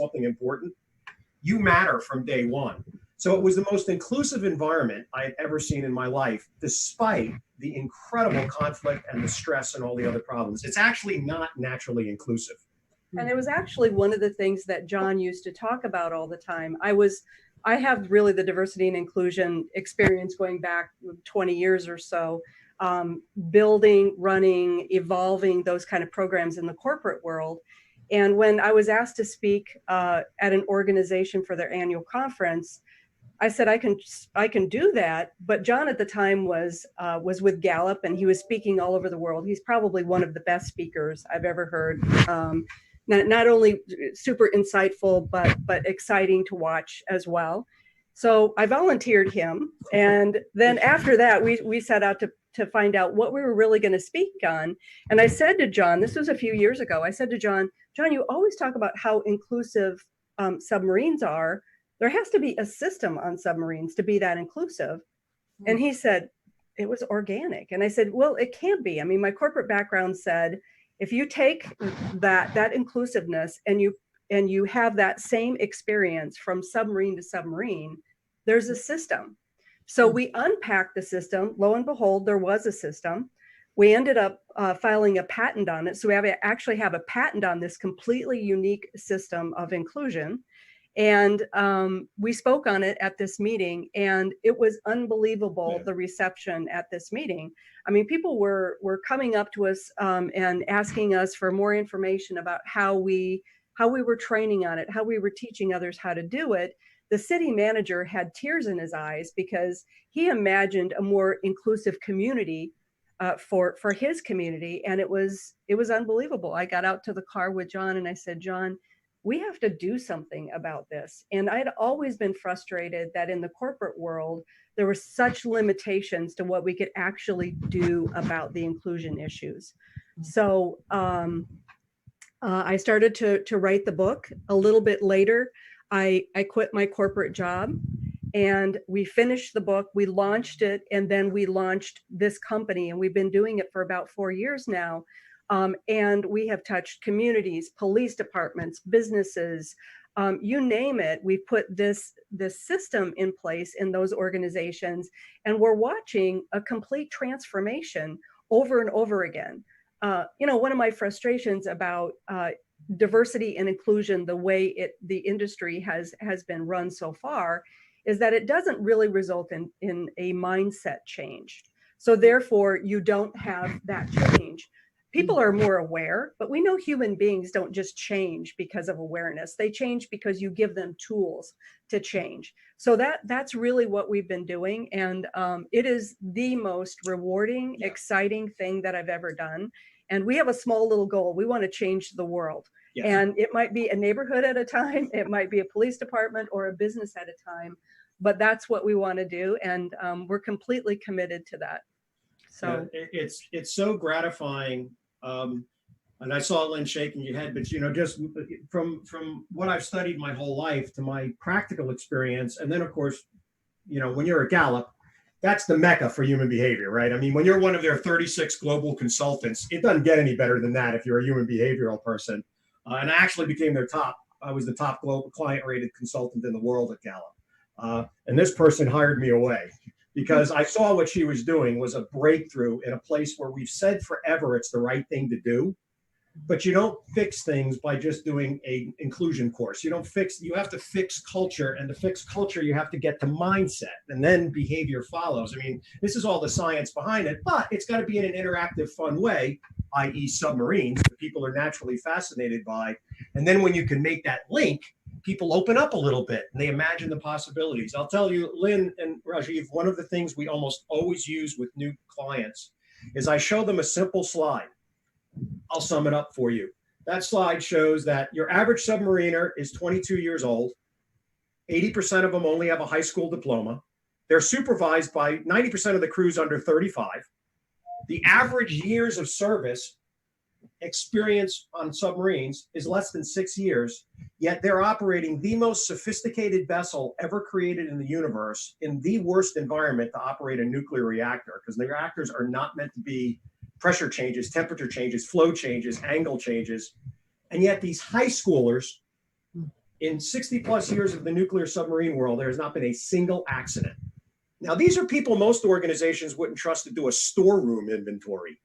something important, you matter from day one. So it was the most inclusive environment I had ever seen in my life, despite the incredible conflict and the stress and all the other problems. It's actually not naturally inclusive. And it was actually one of the things that John used to talk about all the time. I have really the diversity and inclusion experience going back 20 years or so, building, running, evolving those kind of programs in the corporate world. And when I was asked to speak at an organization for their annual conference, I said, I can do that. But John at the time was with Gallup, and he was speaking all over the world. He's probably one of the best speakers I've ever heard. Not only super insightful, but exciting to watch as well. So I volunteered him. And then after that, we set out to find out what we were really going to speak on. And I said to John, this was a few years ago, I said to John, you always talk about how inclusive submarines are. There has to be a system on submarines to be that inclusive. And he said, it was organic. And I said, well, it can't be. I mean, my corporate background said, if you take that inclusiveness and you have that same experience from submarine to submarine, there's a system. So we unpacked the system. Lo and behold, there was a system. We ended up filing a patent on it. So we actually have a patent on this completely unique system of inclusion. And we spoke on it at this meeting, and it was unbelievable, the reception at this meeting. I mean, people were coming up to us and asking us for more information about how we were training on it, how we were teaching others how to do it. The city manager had tears in his eyes because he imagined a more inclusive community for his community, and it was unbelievable. I got out to the car with John, and I said, John, we have to do something about this. And I'd always been frustrated that in the corporate world, there were such limitations to what we could actually do about the inclusion issues. So I started to write the book. A little bit later, I quit my corporate job, and we finished the book, we launched it, and then we launched this company. And we've been doing it for about 4 years now. And we have touched communities, police departments, businesses, you name it. We put this system in place in those organizations, and we're watching a complete transformation over and over again. One of my frustrations about diversity and inclusion, the way the industry has been run so far, is that it doesn't really result in a mindset change. So therefore, you don't have that change. People are more aware, but we know human beings don't just change because of awareness. They change because you give them tools to change. So that's really what we've been doing. And it is the most rewarding, exciting thing that I've ever done. And we have a small little goal. We want to change the world. Yes. And it might be a neighborhood at a time. It might be a police department or a business at a time. But that's what we want to do. And we're completely committed to that. So it's so gratifying. And I saw Lynn shaking your head, but just from what I've studied my whole life to my practical experience, and then of course, when you're at Gallup, that's the mecca for human behavior, right? I mean, when you're one of their 36 global consultants, it doesn't get any better than that if you're a human behavioral person. And I actually became I was the top global client-rated consultant in the world at Gallup. And this person hired me away, because I saw what she was doing was a breakthrough in a place where we've said forever it's the right thing to do, but you don't fix things by just doing an inclusion course. You have to fix culture, and to fix culture, you have to get to mindset, and then behavior follows. I mean, this is all the science behind it, but it's got to be in an interactive, fun way, i.e. submarines that people are naturally fascinated by. And then when you can make that link, people open up a little bit and they imagine the possibilities. I'll tell you, Lynn and Rajiv, one of the things we almost always use with new clients is I show them a simple slide. I'll sum it up for you. That slide shows that your average submariner is 22 years old. 80% of them only have a high school diploma. They're supervised by 90% of the crew's under 35. The average years of service experience on submarines is less than 6 years, yet they're operating the most sophisticated vessel ever created in the universe in the worst environment to operate a nuclear reactor, because the reactors are not meant to be pressure changes, temperature changes, flow changes, angle changes. And yet these high schoolers In 60 plus years of the nuclear submarine world, there has not been a single accident. Now, these are people most organizations wouldn't trust to do a storeroom inventory.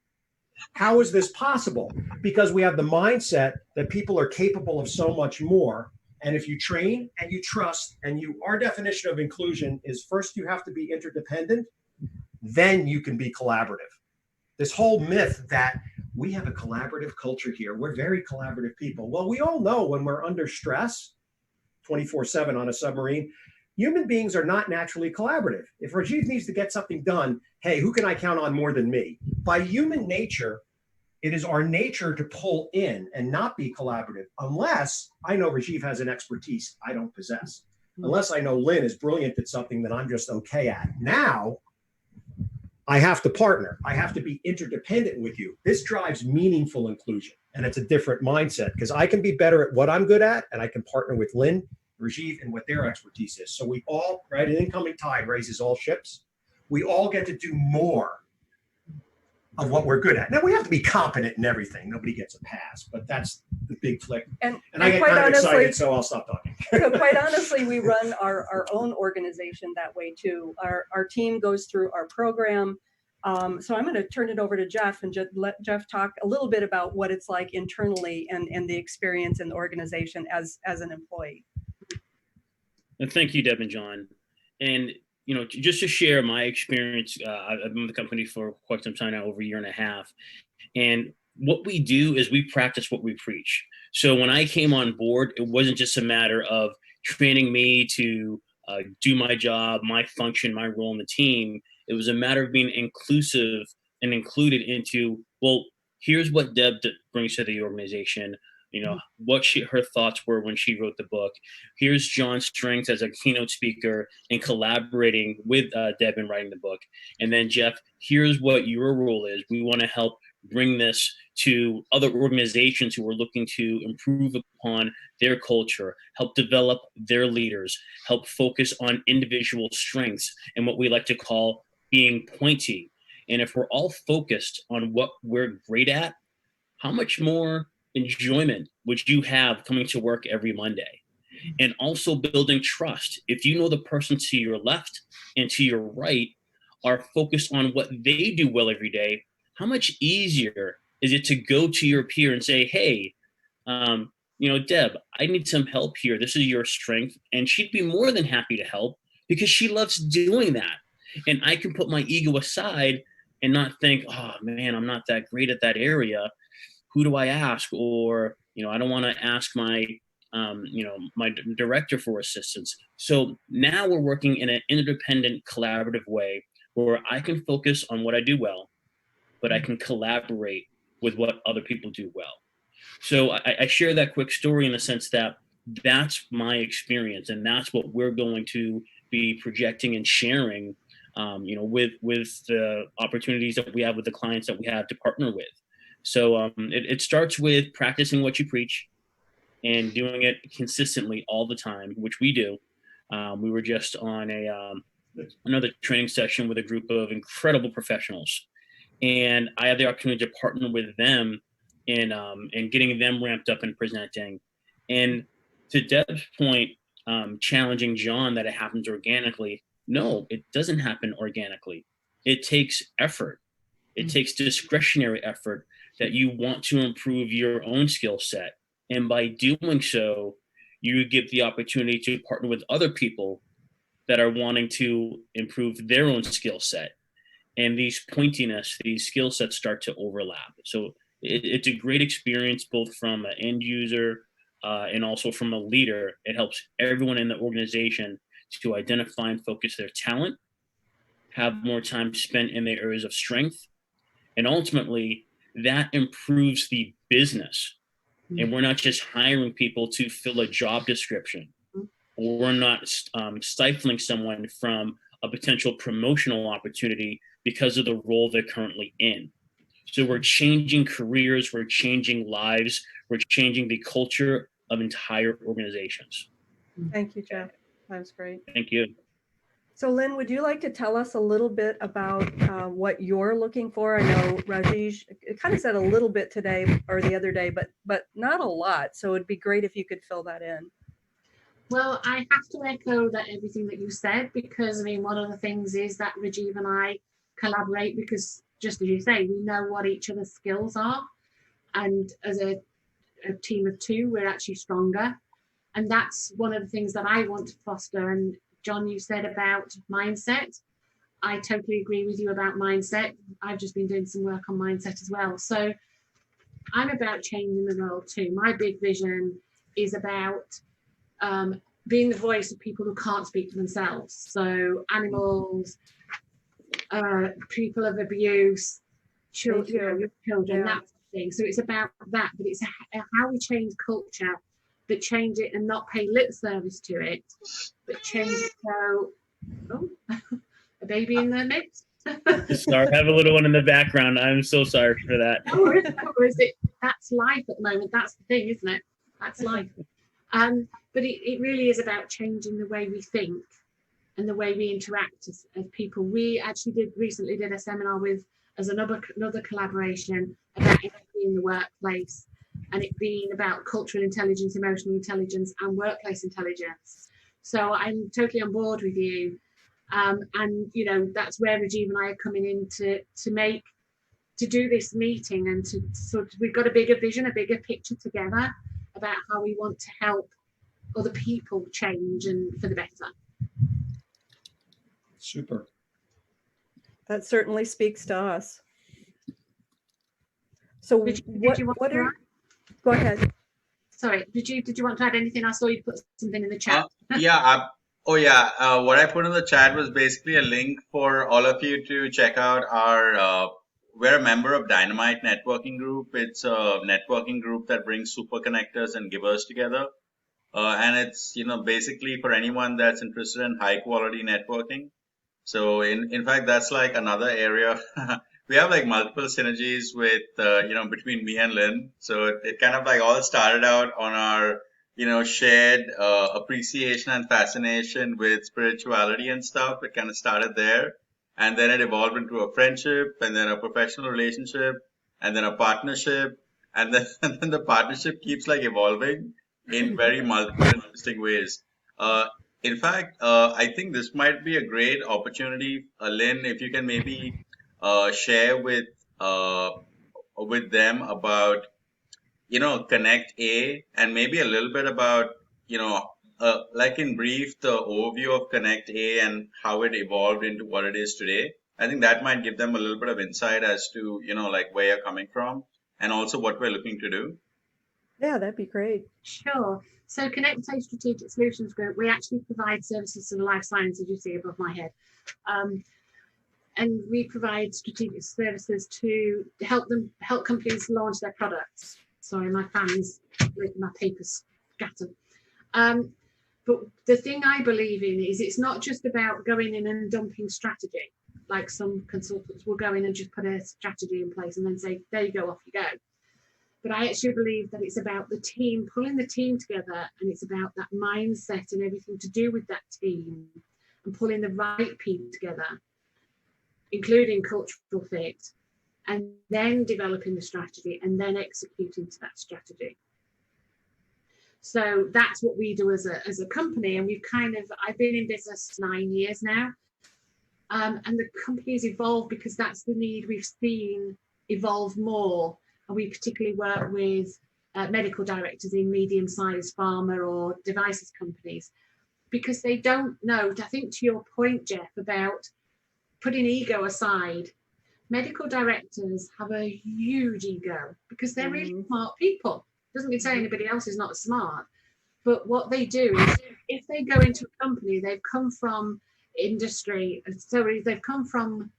How is this possible? Because we have the mindset that people are capable of so much more. And if you train and you trust, and our definition of inclusion is first you have to be interdependent, then you can be collaborative. This whole myth that we have a collaborative culture here, we're very collaborative people. Well, we all know when we're under stress, 24/7 on a submarine, human beings are not naturally collaborative. If Rajiv needs to get something done, hey, who can I count on more than me? By human nature, it is our nature to pull in and not be collaborative, unless I know Rajiv has an expertise I don't possess. Unless I know Lynn is brilliant at something that I'm just okay at. Now, I have to partner. I have to be interdependent with you. This drives meaningful inclusion, and it's a different mindset because I can be better at what I'm good at, and I can partner with Lynn, Rajiv, and what their expertise is. So we all, right, an incoming tide raises all ships. We all get to do more of what we're good at. Now, we have to be competent in everything. Nobody gets a pass, but that's the big flick. And I get kind of excited, so I'll stop talking. So quite honestly, we run our own organization that way too. Our team goes through our program. So I'm going to turn it over to Jeff and just let Jeff talk a little bit about what it's like internally and the experience in the organization as an employee. And thank you, Deb and John. And just to share my experience, I've been with the company for quite some time now, over a year and a half. And what we do is we practice what we preach. So when I came on board, it wasn't just a matter of training me to do my job, my function, my role in the team. It was a matter of being inclusive and included into, well, here's what Deb brings to the organization. What her thoughts were when she wrote the book. Here's John's strengths as a keynote speaker and collaborating with Deb in writing the book. And then Jeff, here's what your role is. We want to help bring this to other organizations who are looking to improve upon their culture, help develop their leaders, help focus on individual strengths and what we like to call being pointy. And if we're all focused on what we're great at, how much more enjoyment would you have coming to work every Monday? And also building trust. If you know the person to your left and to your right are focused on what they do well every day, how much easier is it to go to your peer and say, hey, Deb, I need some help here. This is your strength. And she'd be more than happy to help because she loves doing that. And I can put my ego aside and not think, oh man, I'm not that great at that area. Who do I ask? Or, I don't want to ask my director for assistance. So now we're working in an independent, collaborative way where I can focus on what I do well, but I can collaborate with what other people do well. So I share that quick story in the sense that that's my experience, and that's what we're going to be projecting and sharing, with the opportunities that we have with the clients that we have to partner with. So it starts with practicing what you preach and doing it consistently all the time, which we do. We were just on another training session with a group of incredible professionals, and I had the opportunity to partner with them in getting them ramped up and presenting. And to Deb's point, challenging John that it happens organically. No, it doesn't happen organically. It takes effort. It takes discretionary effort that you want to improve your own skill set. And by doing so, you get the opportunity to partner with other people that are wanting to improve their own skill set. And these pointiness, these skill sets start to overlap. So it's a great experience, both from an end user and also from a leader. It helps everyone in the organization to identify and focus their talent, have more time spent in their areas of strength, and ultimately that improves the business. And we're not just hiring people to fill a job description, or we're not stifling someone from a potential promotional opportunity because of the role they're currently in. So we're changing careers, we're changing lives, we're changing the culture of entire organizations. Thank you, Jeff. That was great. Thank you. So Lynn, would you like to tell us a little bit about what you're looking for? I know Rajesh kind of said a little bit today or the other day, but not a lot. So it'd be great if you could fill that in. Well, I have to echo that everything that you said, because I mean, one of the things is that Rajiv and I collaborate because, just as you say, we know what each other's skills are, and as a team of two, we're actually stronger, and that's one of the things that I want to foster. And John, you said about mindset. I totally agree with you about mindset. I've just been doing some work on mindset as well. So I'm about changing the world too. My big vision is about being the voice of people who can't speak for themselves. So animals, people of abuse, children, Yeah. that thing. So it's about that, but it's how we change culture, but change it and not pay lip service to it, but change it so, oh, a baby in the mix. Sorry, I have a little one in the background. I'm so sorry for that. Or is it, that's life at the moment. That's the thing, isn't it? That's life. But it really is about changing the way we think and the way we interact as people. We actually recently did a seminar as another collaboration about empathy in the workplace, and it being about cultural intelligence, emotional intelligence, and workplace intelligence. So I'm totally on board with you. And you know, that's where Rajiv and I are coming in to do this meeting, and to sort of, we've got a bigger vision, a bigger picture together about how we want to help other people change and for the better. Super. That certainly speaks to us. So what are, go ahead. Sorry, did you want to add anything? I saw you put something in the chat. What I put in the chat was basically a link for all of you to check out our, we're a member of Dynamite networking group. It's a networking group that brings super connectors and givers together. And it's, you know, basically for anyone that's interested in high quality networking. So in fact, that's like another area. We have like multiple synergies with, you know, between me and Lynn. So it kind of like all started out on our, you know, shared appreciation and fascination with spirituality and stuff. It kind of started there. And then it evolved into a friendship, and then a professional relationship, and then a partnership. And then, and then the partnership keeps like evolving in very multiple interesting ways. In fact, I think this might be a great opportunity, Lynn, if you can maybe share with them about, you know, Connect A, and maybe a little bit about, you know, like in brief, the overview of Connect A and how it evolved into what it is today. I think that might give them a little bit of insight as to, you know, like where you're coming from and also what we're looking to do. Yeah, that'd be great. Sure. So Connect A Strategic Solutions Group, we actually provide services to the life sciences, you see above my head. And we provide strategic services to help companies launch their products. Sorry, my fans, my papers scattered. But the thing I believe in is it's not just about going in and dumping strategy, like some consultants will go in and just put a strategy in place and then say, there you go, off you go. But I actually believe that it's about the team, pulling the team together, and it's about that mindset and everything to do with that team and pulling the right people together, including cultural fit, and then developing the strategy and then executing to that strategy. So that's what we do as a company. And I've been in business 9 years now. And the company's evolved because that's the need we've seen evolve more. And we particularly work with medical directors in medium-sized pharma or devices companies, because they don't know. I think to your point, Jeff, about putting ego aside, medical directors have a huge ego because they're really smart people. Doesn't mean saying anybody else is not smart, but what they do is if they go into a company, they've come from industry, they've come from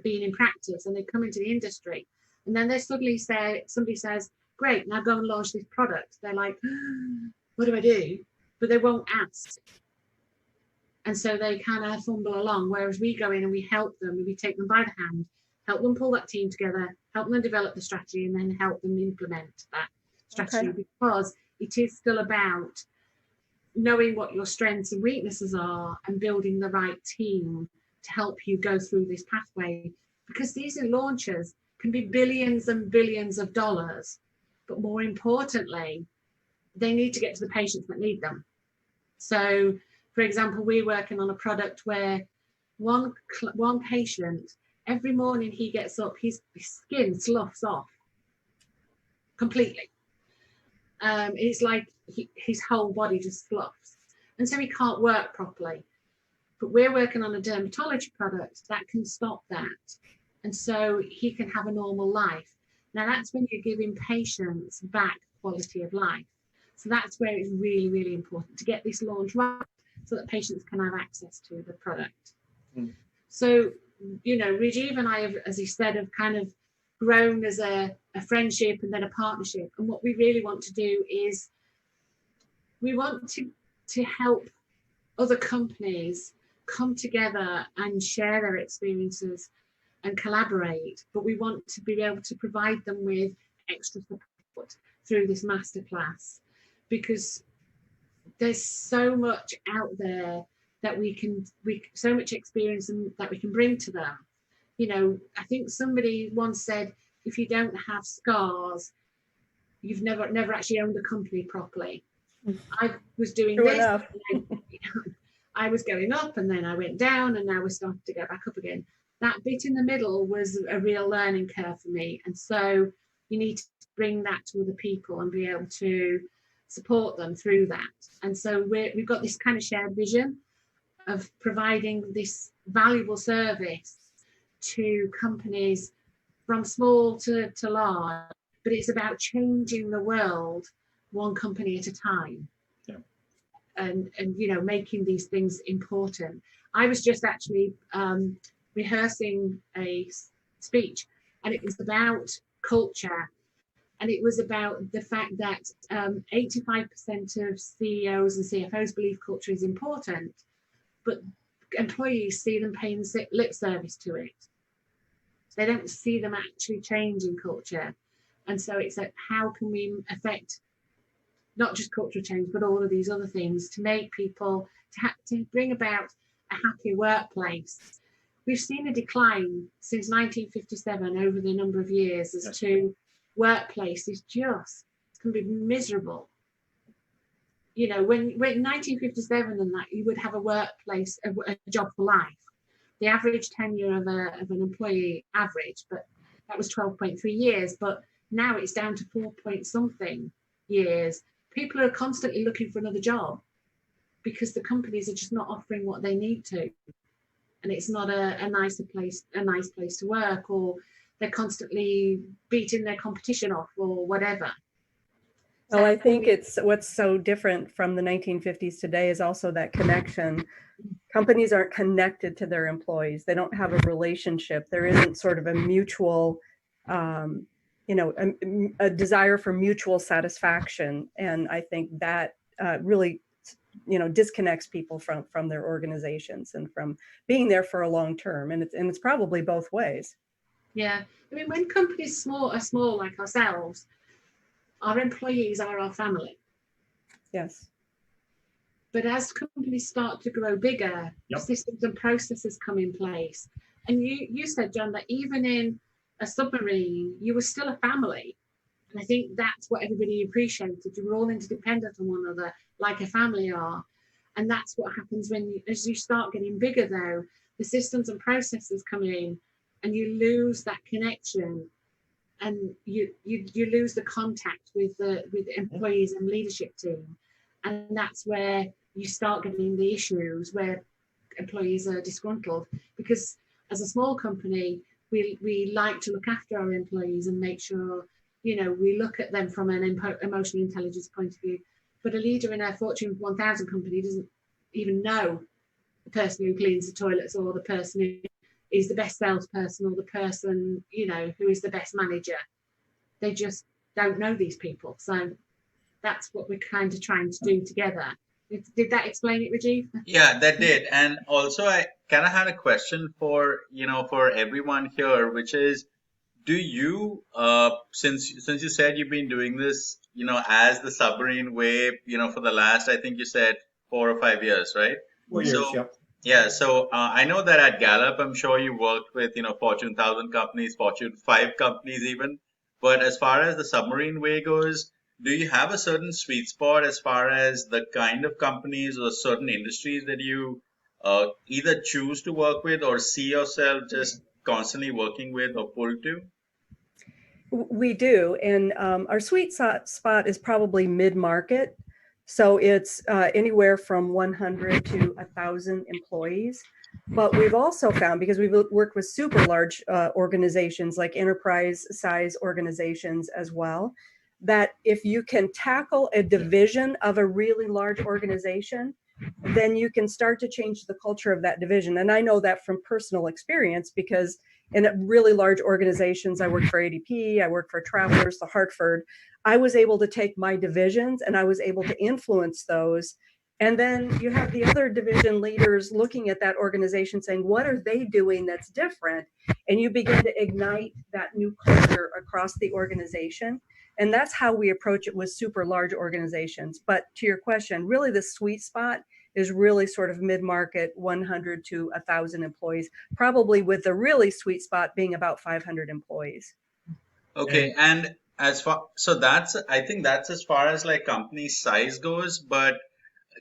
being in practice, and they come into the industry, and then they suddenly somebody says, great, now go and launch this product. They're like, what do I do? But they won't ask. And so they kind of fumble along, whereas we go in and we help them, and we take them by the hand, help them pull that team together, help them develop the strategy, and then help them implement that strategy. Okay. Because it is still about knowing what your strengths and weaknesses are and building the right team to help you go through this pathway. Because these launches can be billions and billions of dollars, but more importantly, they need to get to the patients that need them. So, for example, we're working on a product where one patient, every morning he gets up, his skin sloughs off completely. It's like his whole body just sloughs, and so he can't work properly. But we're working on a dermatology product that can stop that, and so he can have a normal life. Now that's when you're giving patients back quality of life. So that's where it's really, really important to get this launch right, so that patients can have access to the product. So, you know, Rajiv and I have, as he said, have kind of grown as a friendship and then a partnership. And what we really want to do is we want to help other companies come together and share their experiences and collaborate, but we want to be able to provide them with extra support through this masterclass, because there's so much out there that so much experience and that we can bring to them. You know, I think somebody once said, if you don't have scars, you've never actually owned a company properly. I was doing True this. enough. I was going up and then I went down and now we're starting to go back up again. That bit in the middle was a real learning curve for me. And so you need to bring that to other people and be able to support them through that. And so we've got this kind of shared vision of providing this valuable service to companies from small to large, but it's about changing the world one company at a time. And you know, making these things important. I was just actually rehearsing a speech, and it was about culture, and it was about the fact that 85% of CEOs and CFOs believe culture is important, but employees see them paying lip service to it. They don't see them actually changing culture, and so it's like, how can we affect not just cultural change, but all of these other things to make people, to bring about a happier workplace. We've seen a decline since 1957 over the number of years as to workplaces just can be miserable. You know, when 1957 and that, you would have a workplace, a job for life. The average tenure of an employee average, but that was 12.3 years. But now it's down to 4 point something years. People are constantly looking for another job because the companies are just not offering what they need to, and it's not a nice place to work, or they're constantly beating their competition off or whatever. Well, I think it's what's so different from the 1950s today is also that connection. Companies aren't connected to their employees. They don't have a relationship. There isn't sort of a mutual you know, a desire for mutual satisfaction. And I think that really, you know, disconnects people from their organizations and from being there for a long term. And it's probably both ways. Yeah. I mean, when companies are small like ourselves, our employees are our family. Yes. But as companies start to grow bigger, systems and processes come in place. And you said, John, that even in a submarine, you were still a family. And I think that's what everybody appreciated. You were all interdependent on one another, like a family are. And that's what happens as you start getting bigger, though, the systems and processes come in and you lose that connection, and you lose the contact with the employees and leadership team. And that's where you start getting the issues where employees are disgruntled, because as a small company, we like to look after our employees and make sure, you know, we look at them from an emotional intelligence point of view. But a leader in a Fortune 1000 company doesn't even know the person who cleans the toilets, or the person who is the best salesperson, or the person, you know, who is the best manager. They just don't know these people. So that's what we're kind of trying to do together. Did that explain it, Rajiv? Yeah, that did. And also, I kind of had a question for everyone here, which is, do you, since you said you've been doing this, you know, as the submarine way, you know, for the last, I think you said 4 or 5 years, right? 4 years, yep. Yeah. So I know that at Gallup, I'm sure you worked with, you know, Fortune 1000 companies, Fortune 5 companies even. But as far as the submarine way goes, do you have a certain sweet spot as far as the kind of companies or certain industries that you either choose to work with or see yourself just constantly working with or pull to? We do, and our sweet spot is probably mid-market. So it's anywhere from 100 to 1,000 employees. But we've also found, because we've worked with super large organizations like enterprise size organizations as well, that if you can tackle a division of a really large organization, then you can start to change the culture of that division. And I know that from personal experience, because in really large organizations, I worked for ADP, I worked for Travelers, the Hartford, I was able to take my divisions and I was able to influence those. And then you have the other division leaders looking at that organization saying, what are they doing that's different? And you begin to ignite that new culture across the organization. And that's how we approach it with super large organizations. But to your question, really the sweet spot is really sort of mid-market, 100 to 1,000 employees, probably with the really sweet spot being about 500 employees. Okay, and I think that's as far as like company size goes, but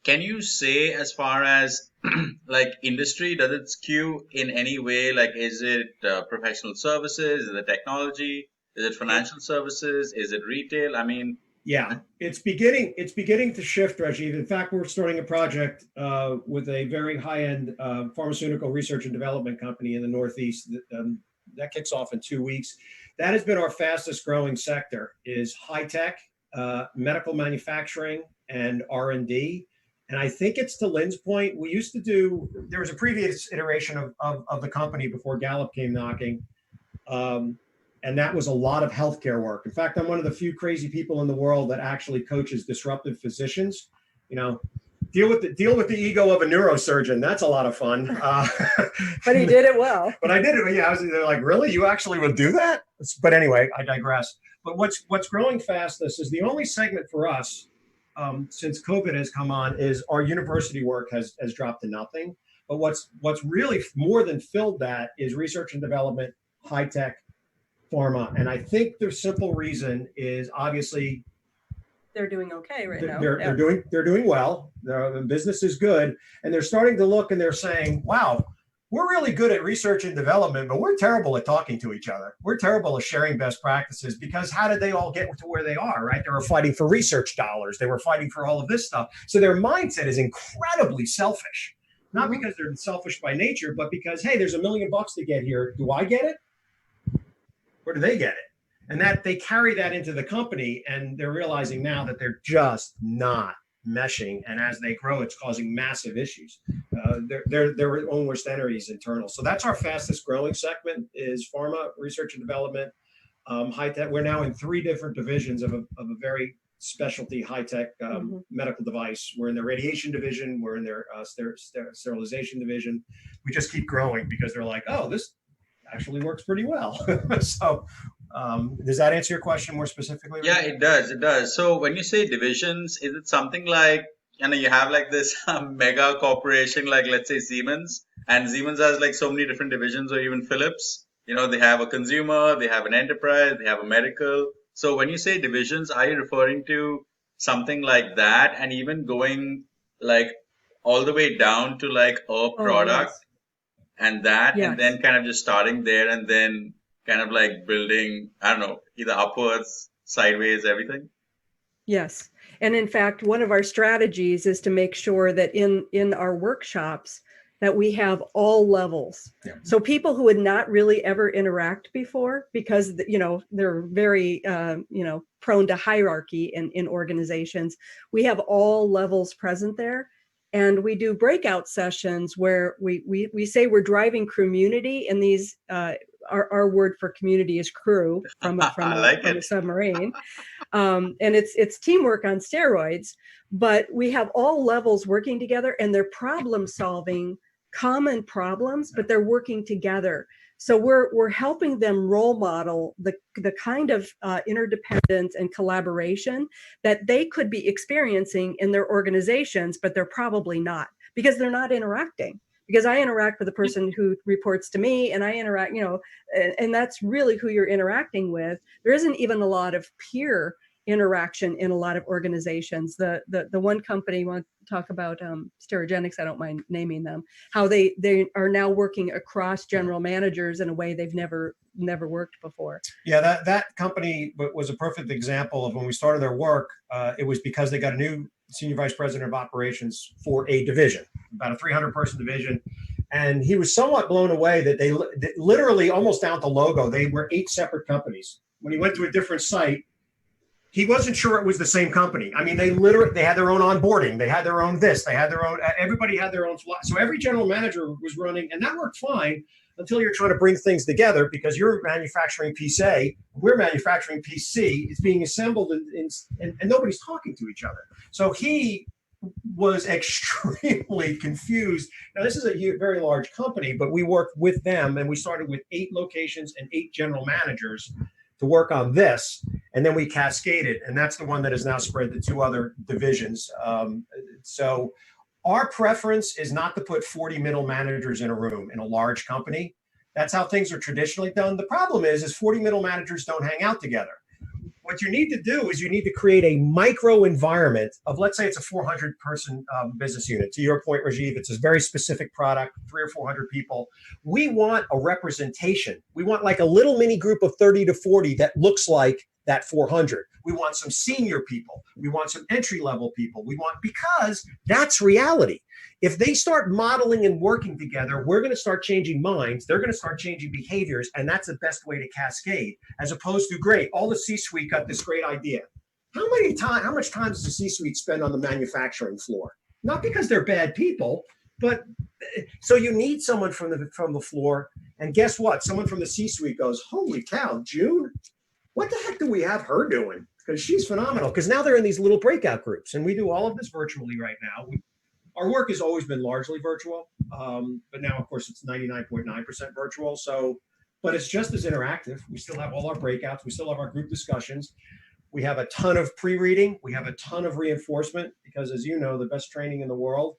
can you say as far as like industry, does it skew in any way? Like, is it professional services? Is it technology? Is it financial services? Is it retail? I mean, Yeah, it's beginning to shift, Rajiv. In fact, we're starting a project with a very high-end pharmaceutical research and development company in the Northeast that kicks off in 2 weeks. That has been our fastest growing sector, is high tech, medical manufacturing, and R&D. And I think it's to Lynn's point. There was a previous iteration of the company before Gallup came knocking. And that was a lot of healthcare work. In fact, I'm one of the few crazy people in the world that actually coaches disruptive physicians. You know, deal with the ego of a neurosurgeon. That's a lot of fun. But he did it well. But I did it. Yeah, they're like, really? You actually would do that? But anyway, I digress. But what's growing fastest is the only segment for us since COVID has come on is our university work has dropped to nothing. But what's really more than filled that is research and development, high tech, pharma. And I think the simple reason is obviously they're doing okay right now. They're doing well. The business is good, and they're starting to look and they're saying, wow, we're really good at research and development, but we're terrible at talking to each other. We're terrible at sharing best practices, because how did they all get to where they are, right? They were fighting for research dollars. They were fighting for all of this stuff. So their mindset is incredibly selfish, not because they're selfish by nature, but because, hey, there's $1 million to get here. Do I get it? Or do they get it? And that they carry that into the company, and they're realizing now that they're just not meshing. And as they grow, it's causing massive issues. Their own worst enemies internal. So that's our fastest growing segment is pharma, research and development, high tech. We're now in 3 different divisions of a very specialty high tech medical device. We're in the radiation division. We're in their sterilization division. We just keep growing because they're like, oh, this actually works pretty well. So does that answer your question more specifically? Yeah, it does. It does. So when you say divisions, is it something like, you have like this mega corporation, like let's say Siemens, and Siemens has like so many different divisions, or even Philips, they have a consumer, they have an enterprise, they have a medical. So when you say divisions, are you referring to something like that, and even going like all the way down to like a product? Yes. And that, Yes. and then kind of just starting there and then kind of like building, I don't know, either upwards, sideways, everything? Yes. And in fact, one of our strategies is to make sure that in our workshops that we have all levels. Yeah. So people who had not really ever interact before, because they're very prone to hierarchy in organizations, we have all levels present there. And we do breakout sessions where we say we're driving community, and these our word for community is crew from a submarine, and it's teamwork on steroids. But we have all levels working together, and they're problem solving common problems, but they're working together. So we're helping them role model the kind of interdependence and collaboration that they could be experiencing in their organizations, but they're probably not, because they're not interacting. Because I interact with the person who reports to me, and I interact, and that's really who you're interacting with. There isn't even a lot of peer interaction in a lot of organizations. The one company, you want to talk about Sterigenics, I don't mind naming them, how they are now working across general managers in a way they've never worked before. Yeah, that company was a perfect example of when we started their work. It was because they got a new senior vice president of operations for a division, about a 300-person division. And he was somewhat blown away that they literally, almost down to logo, they were 8 separate companies. When he went to a different site, he wasn't sure it was the same company. I mean, they had their own onboarding. They had their own this. They had their own, everybody had their own. So every general manager was running, and that worked fine until you're trying to bring things together because you're manufacturing piece A, we're manufacturing piece C. It's being assembled and nobody's talking to each other. So he was extremely confused. Now, this is a very large company, but we worked with them, and we started with 8 locations and 8 general managers to work on this, and then we cascaded, and that's the one that has now spread to 2 other divisions. So our preference is not to put 40 middle managers in a room in a large company. That's how things are traditionally done. The problem is 40 middle managers don't hang out together. What you need to do is you need to create a micro environment of, let's say it's a 400-person business unit. To your point, Rajiv, it's a very specific product, 300 or 400 people. We want a representation. We want like a little mini group of 30 to 40 that looks like that 400. We want some senior people. We want some entry-level people. Because that's reality. If they start modeling and working together, we're going to start changing minds. They're going to start changing behaviors. And that's the best way to cascade, as opposed to, great, all the C-suite got this great idea. How much time does the C-suite spend on the manufacturing floor? Not because they're bad people, but so you need someone from the floor. And guess what? Someone from the C-suite goes, holy cow, June, what the heck do we have her doing? Because she's phenomenal. Because now they're in these little breakout groups, and we do all of this virtually right now. Our work has always been largely virtual, but now, of course, it's 99.9% virtual. So, but it's just as interactive. We still have all our breakouts. We still have our group discussions. We have a ton of pre-reading. We have a ton of reinforcement because, as you know, the best training in the world,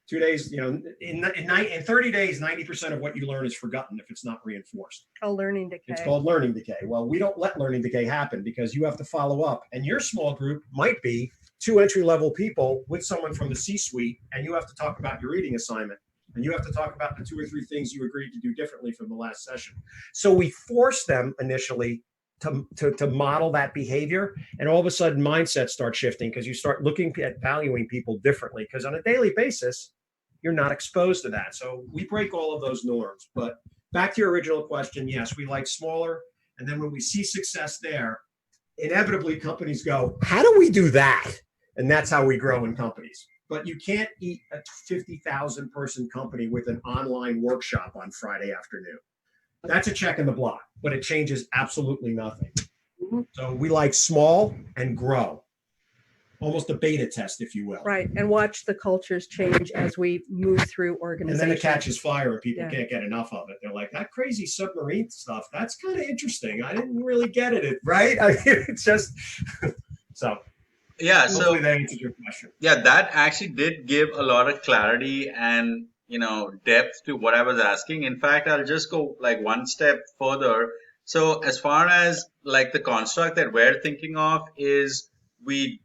2 days, in 30 days, 90% of what you learn is forgotten if it's not reinforced. Called learning decay. It's called learning decay. Well, we don't let learning decay happen because you have to follow up. And your small group might be 2 entry-level people with someone from the C-suite, and you have to talk about your reading assignment. And you have to talk about the 2 or 3 things you agreed to do differently from the last session. So we force them initially to model that behavior, and all of a sudden mindsets start shifting because you start looking at valuing people differently, because on a daily basis, you're not exposed to that. So we break all of those norms. But back to your original question, yes, we like smaller. And then when we see success there, inevitably companies go, how do we do that? And that's how we grow in companies. But you can't eat a 50,000 person company with an online workshop on Friday afternoon. That's a check in the block, but it changes absolutely nothing. So we like small and grow. Almost a beta test, if you will. Right. And watch the cultures change as we move through organizations. And then it catches fire and people can't get enough of it. They're like, that crazy submarine stuff, that's kind of interesting. I didn't really get it, right? I mean, it's just, so. Yeah, so that answers your question. Yeah, that actually did give a lot of clarity and depth to what I was asking. In fact, I'll just go like one step further. So as far as like the construct that we're thinking of is we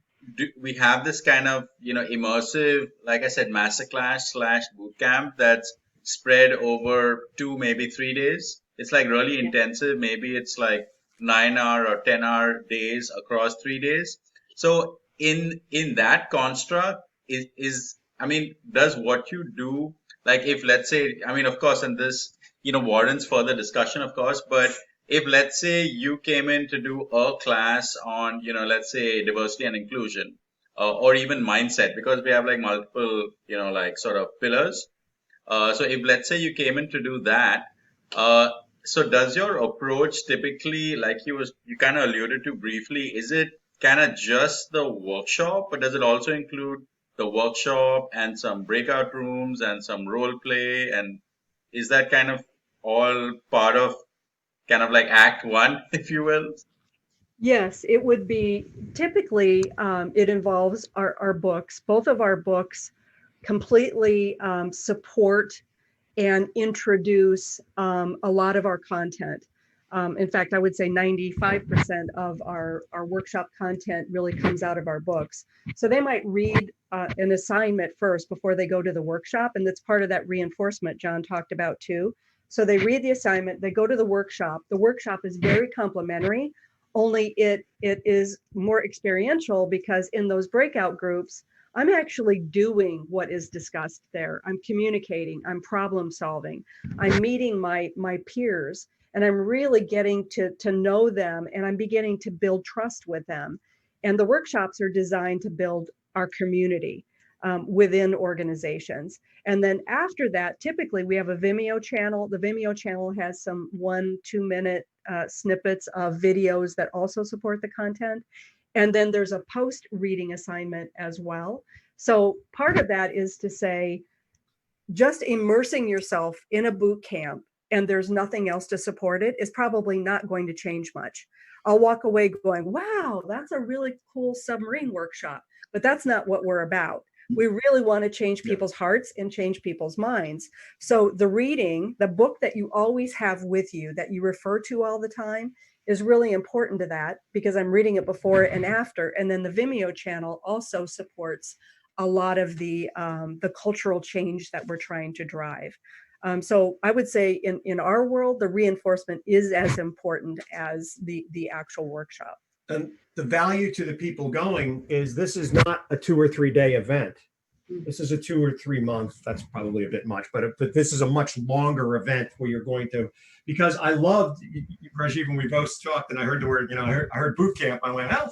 have this kind of immersive, like I said, masterclass / bootcamp that's spread over 2, maybe 3 days. It's like really intensive. Maybe it's like 9-hour or 10-hour days across 3 days. So in that construct does what you do, like if let's say, of course, and this, warrants further discussion, of course, but if let's say you came in to do a class on, let's say diversity and inclusion, or even mindset, because we have like multiple, like sort of pillars. So if let's say you came in to do that, so does your approach typically, like you kind of alluded to briefly, is it kind of just the workshop, but does it also include the workshop and some breakout rooms and some role play? And is that kind of all part of kind of like act 1, if you will? Yes, it would be typically, it involves our books. Both of our books completely support and introduce a lot of our content. In fact, I would say 95% of our workshop content really comes out of our books. So they might read an assignment first before they go to the workshop. And that's part of that reinforcement John talked about too. So they read the assignment, they go to the workshop. The workshop is very complimentary, only it is more experiential because in those breakout groups, I'm actually doing what is discussed there. I'm communicating, I'm problem solving, I'm meeting my peers, and I'm really getting to know them, and I'm beginning to build trust with them. And the workshops are designed to build our community within organizations. And then after that, typically we have a Vimeo channel. The Vimeo channel has some 1-2 minute snippets of videos that also support the content. And then there's a post reading assignment as well. So part of that is to say, just immersing yourself in a boot camp and there's nothing else to support it is probably not going to change much. I'll walk away going, wow, that's a really cool submarine workshop, but that's not what we're about. We really want to change people's hearts and change people's minds. So the reading, the book that you always have with you, that you refer to all the time, is really important to that because I'm reading it before and after. And then the Vimeo channel also supports a lot of the cultural change that we're trying to drive. So I would say in our world, the reinforcement is as important as the actual workshop. And the value to the people going is this is not a 2 or 3 day event. This is a 2 or 3 month. That's probably a bit much, but this is a much longer event where you're going to, because I loved, Rajiv, when we both talked and I heard the word, I heard boot camp. I went, well,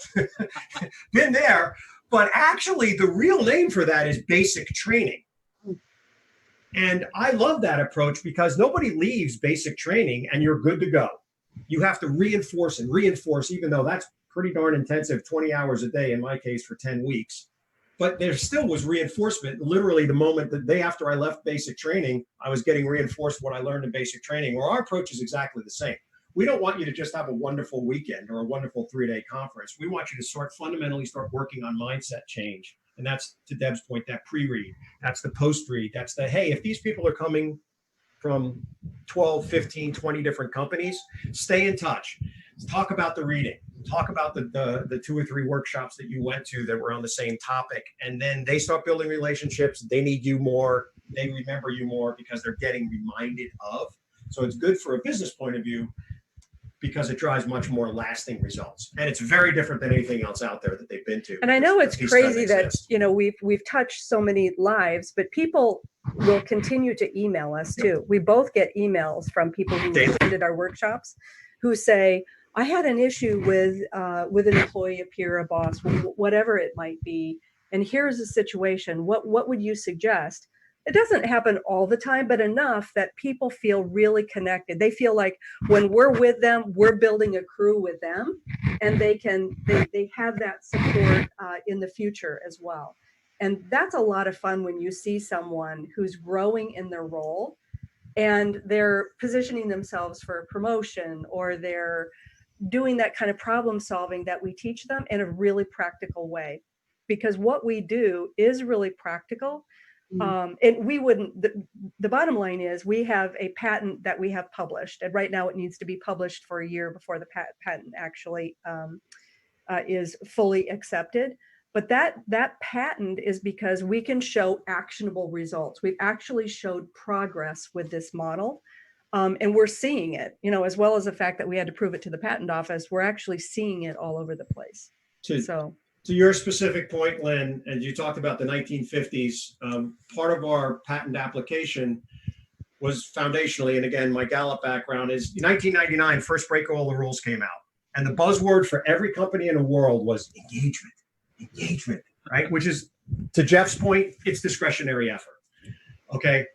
been there, but actually the real name for that is basic training. And I love that approach because nobody leaves basic training and you're good to go. You have to reinforce and reinforce, even though that's pretty darn intensive, 20 hours a day in my case for 10 weeks. But there still was reinforcement. Literally the day after I left basic training, I was getting reinforced what I learned in basic training, where our approach is exactly the same. We don't want you to just have a wonderful weekend or a wonderful 3-day conference. We want you to fundamentally start working on mindset change. And that's, to Deb's point, that pre-read. That's the post-read. That's the, hey, if these people are coming from 12, 15, 20 different companies, stay in touch. Talk about the reading. Talk about the 2 or 3 workshops that you went to that were on the same topic. And then they start building relationships. They need you more. They remember you more because they're getting reminded of. So it's good for a business point of view because it drives much more lasting results. And it's very different than anything else out there that they've been to. And I know it's crazy that, we've touched so many lives, but people will continue to email us too. We both get emails from people who attended our workshops who say, I had an issue with an employee, a peer, a boss, whatever it might be. And here's the situation. What would you suggest? It doesn't happen all the time, but enough that people feel really connected. They feel like when we're with them, we're building a crew with them, and they have that support in the future as well. And that's a lot of fun when you see someone who's growing in their role and they're positioning themselves for a promotion, or they're doing that kind of problem solving that we teach them in a really practical way. Because what we do is really practical. And we wouldn't, the bottom line is we have a patent that we have published, and right now it needs to be published for a year before the patent actually is fully accepted. But that patent is because we can show actionable results. We've actually showed progress with this model. And we're seeing it, as well as the fact that we had to prove it to the patent office, we're actually seeing it all over the place. To your specific point, Lynn, and you talked about the 1950s, part of our patent application was foundationally, and again, my Gallup background is 1999, first break all the rules came out. And the buzzword for every company in the world was engagement, right? Which is, to Jeff's point, it's discretionary effort. Okay.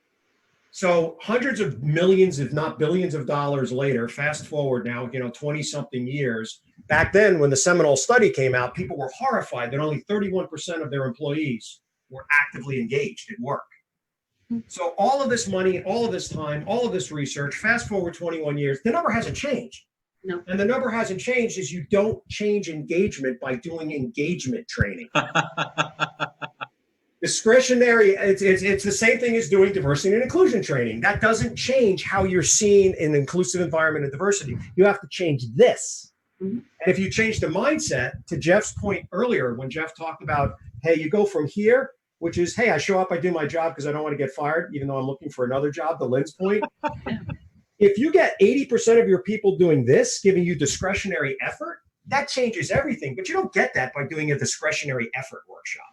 So hundreds of millions, if not billions of dollars later, fast forward now, 20 something years. Back then, when the seminal study came out, people were horrified that only 31% of their employees were actively engaged at work. So all of this money, all of this time, all of this research, fast forward 21 years, the number hasn't changed. No. And the number hasn't changed is you don't change engagement by doing engagement training. Discretionary, it's the same thing as doing diversity and inclusion training. That doesn't change how you're seen in an inclusive environment of diversity. You have to change this. Mhm. And if you change the mindset, to Jeff's point earlier, when Jeff talked about, hey, you go from here, which is, hey, I show up, I do my job because I don't want to get fired, even though I'm looking for another job, to Lynn's point. If you get 80% of your people doing this, giving you discretionary effort, that changes everything. But you don't get that by doing a discretionary effort workshop.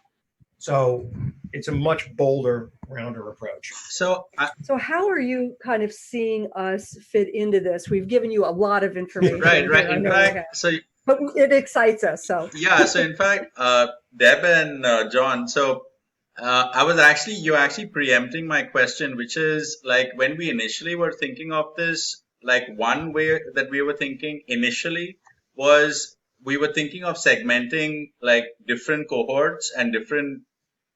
So it's a much bolder, rounder approach. So So how are you kind of seeing us fit into this? We've given you a lot of information. right. here. I In know we have. fact, so But it excites us. So yeah. So in fact, Deb and John. So you're actually preempting my question, which is like when we initially were thinking of this, like one way that we were thinking initially was we were thinking of segmenting like different cohorts and different,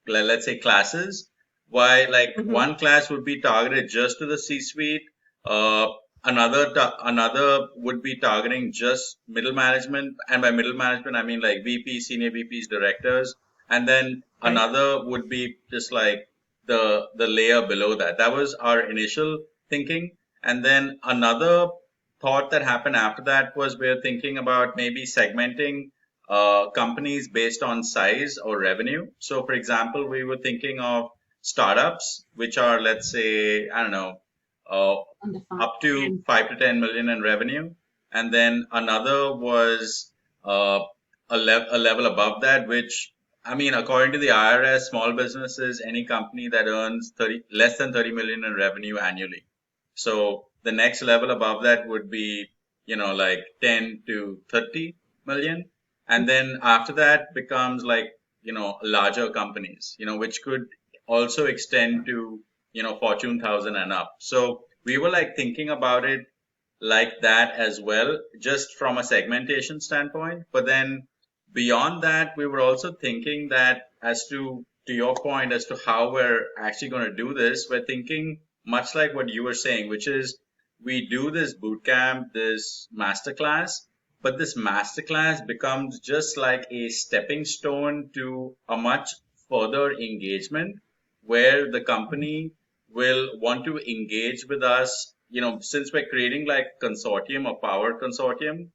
let's say, classes. Why, like one class would be targeted just to the C-suite, another would be targeting just middle management, and by middle management I mean like VP, senior VPs, directors, and then another would be just like the layer below that. That was our initial thinking, and then another thought that happened after that was we're thinking about maybe segmenting companies based on size or revenue. So, for example, we were thinking of startups, which are, let's say, I don't know, up to 5 to 10 million in revenue. And then another was a level above that, which, I mean, according to the IRS, small business is any company that earns less than 30 million in revenue annually. So the next level above that would be, like 10 to 30 million. And then after that becomes like, larger companies, which could also extend to, Fortune 1000 and up. So we were like thinking about it like that as well, just from a segmentation standpoint. But then beyond that, we were also thinking that as to your point, as to how we're actually going to do this, we're thinking much like what you were saying, which is we do this bootcamp, this masterclass, but this masterclass becomes just like a stepping stone to a much further engagement where the company will want to engage with us, since we're creating like consortium, a power consortium,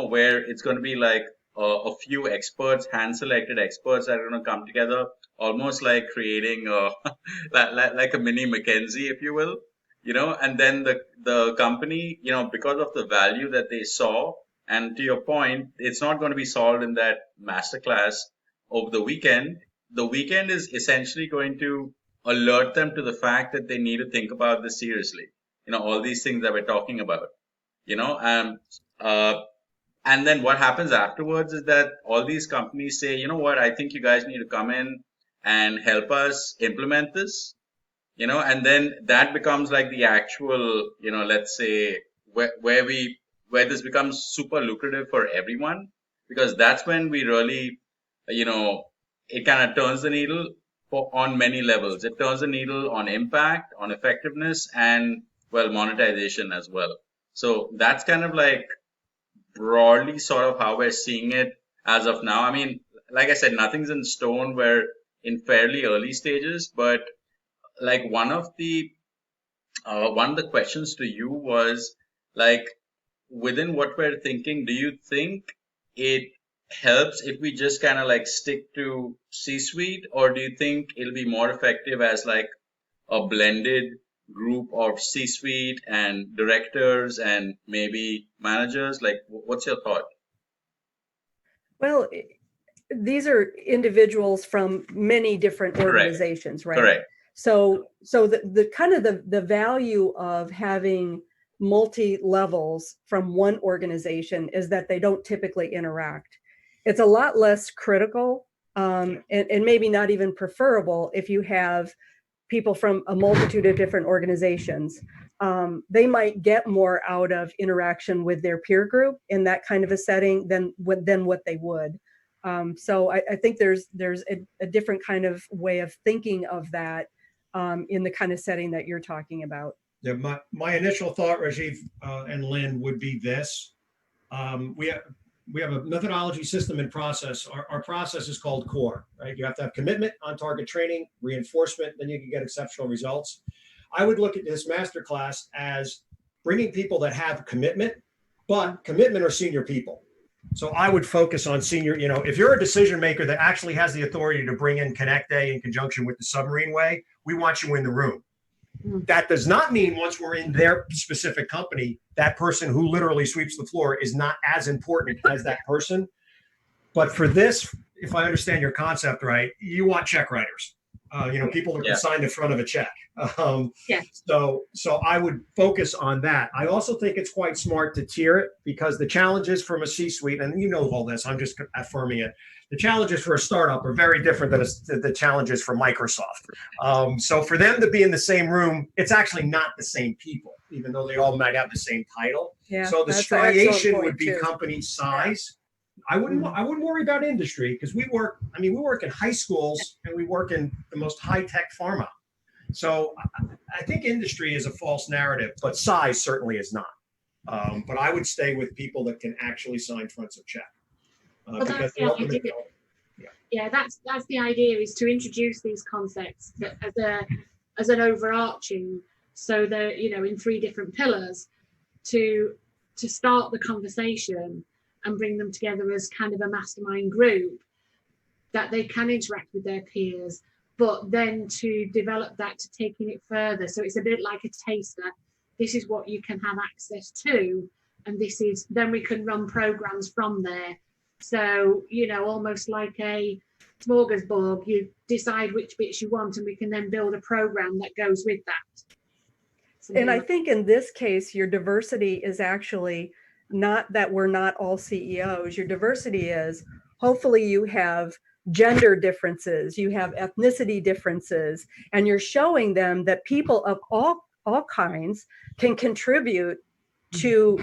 where it's going to be like a few experts, hand-selected experts that are going to come together, almost like creating like a mini McKinsey, if you will, and then the company, because of the value that they saw, and to your point, it's not going to be solved in that masterclass over the weekend. The weekend is essentially going to alert them to the fact that they need to think about this seriously. All these things that we're talking about, and then what happens afterwards is that all these companies say, you know what, I think you guys need to come in and help us implement this, and then that becomes like the actual, let's say where this becomes super lucrative for everyone, because that's when we really, it kind of turns the needle on many levels. It turns the needle on impact, on effectiveness, and well, monetization as well. So that's kind of like broadly sort of how we're seeing it as of now. I mean, like I said, nothing's in stone. We're in fairly early stages, but like one of the questions to you was like, within what we're thinking, do you think it helps if we just kind of like stick to C-suite, or do you think it'll be more effective as like a blended group of C-suite and directors and maybe managers? Like, what's your thought? well, these are individuals from many different organizations, right? Correct. So the kind of the value of having multi levels from one organization is that they don't typically interact. It's a lot less critical, and maybe not even preferable if you have people from a multitude of different organizations. They might get more out of interaction with their peer group in that kind of a setting than what they would. So I think there's a different kind of way of thinking of that in the kind of setting that you're talking about. Yeah, my initial thought, Rajiv and Lynn, would be this. we have a methodology, system, and process. Our process is called CORE, right? You have to have commitment, on-target training, reinforcement, then you can get exceptional results. I would look at this masterclass as bringing people that have commitment, but commitment are senior people. So I would focus on senior, if you're a decision maker that actually has the authority to bring in Connect Day in conjunction with the submarine way, we want you in the room. That does not mean once we're in their specific company, that person who literally sweeps the floor is not as important as that person. But for this, if I understand your concept right, you want check writers, people that can sign the front of a check. So I would focus on that. I also think it's quite smart to tier it because the challenges from a C-suite, and you know all this, I'm just affirming it. The challenges for a startup are very different than the challenges for Microsoft. So for them to be in the same room, it's actually not the same people, even though they all might have the same title. Yeah, so the striation would be company size. I wouldn't worry about industry because we work in high schools and we work in the most high-tech pharma. So I think industry is a false narrative, but size certainly is not. But I would stay with people that can actually sign fronts of check. That's the idea, is to introduce these concepts as an overarching, so that in 3 different pillars to start the conversation and bring them together as kind of a mastermind group that they can interact with their peers, but then to develop that to taking it further. So it's a bit like a taster. This is what you can have access to, and then we can run programs from there. So, almost like a smorgasbord, you decide which bits you want, and we can then build a program that goes with that. And I think in this case, your diversity is actually not that we're not all CEOs. Your diversity is hopefully you have gender differences, you have ethnicity differences, and you're showing them that people of all kinds can contribute to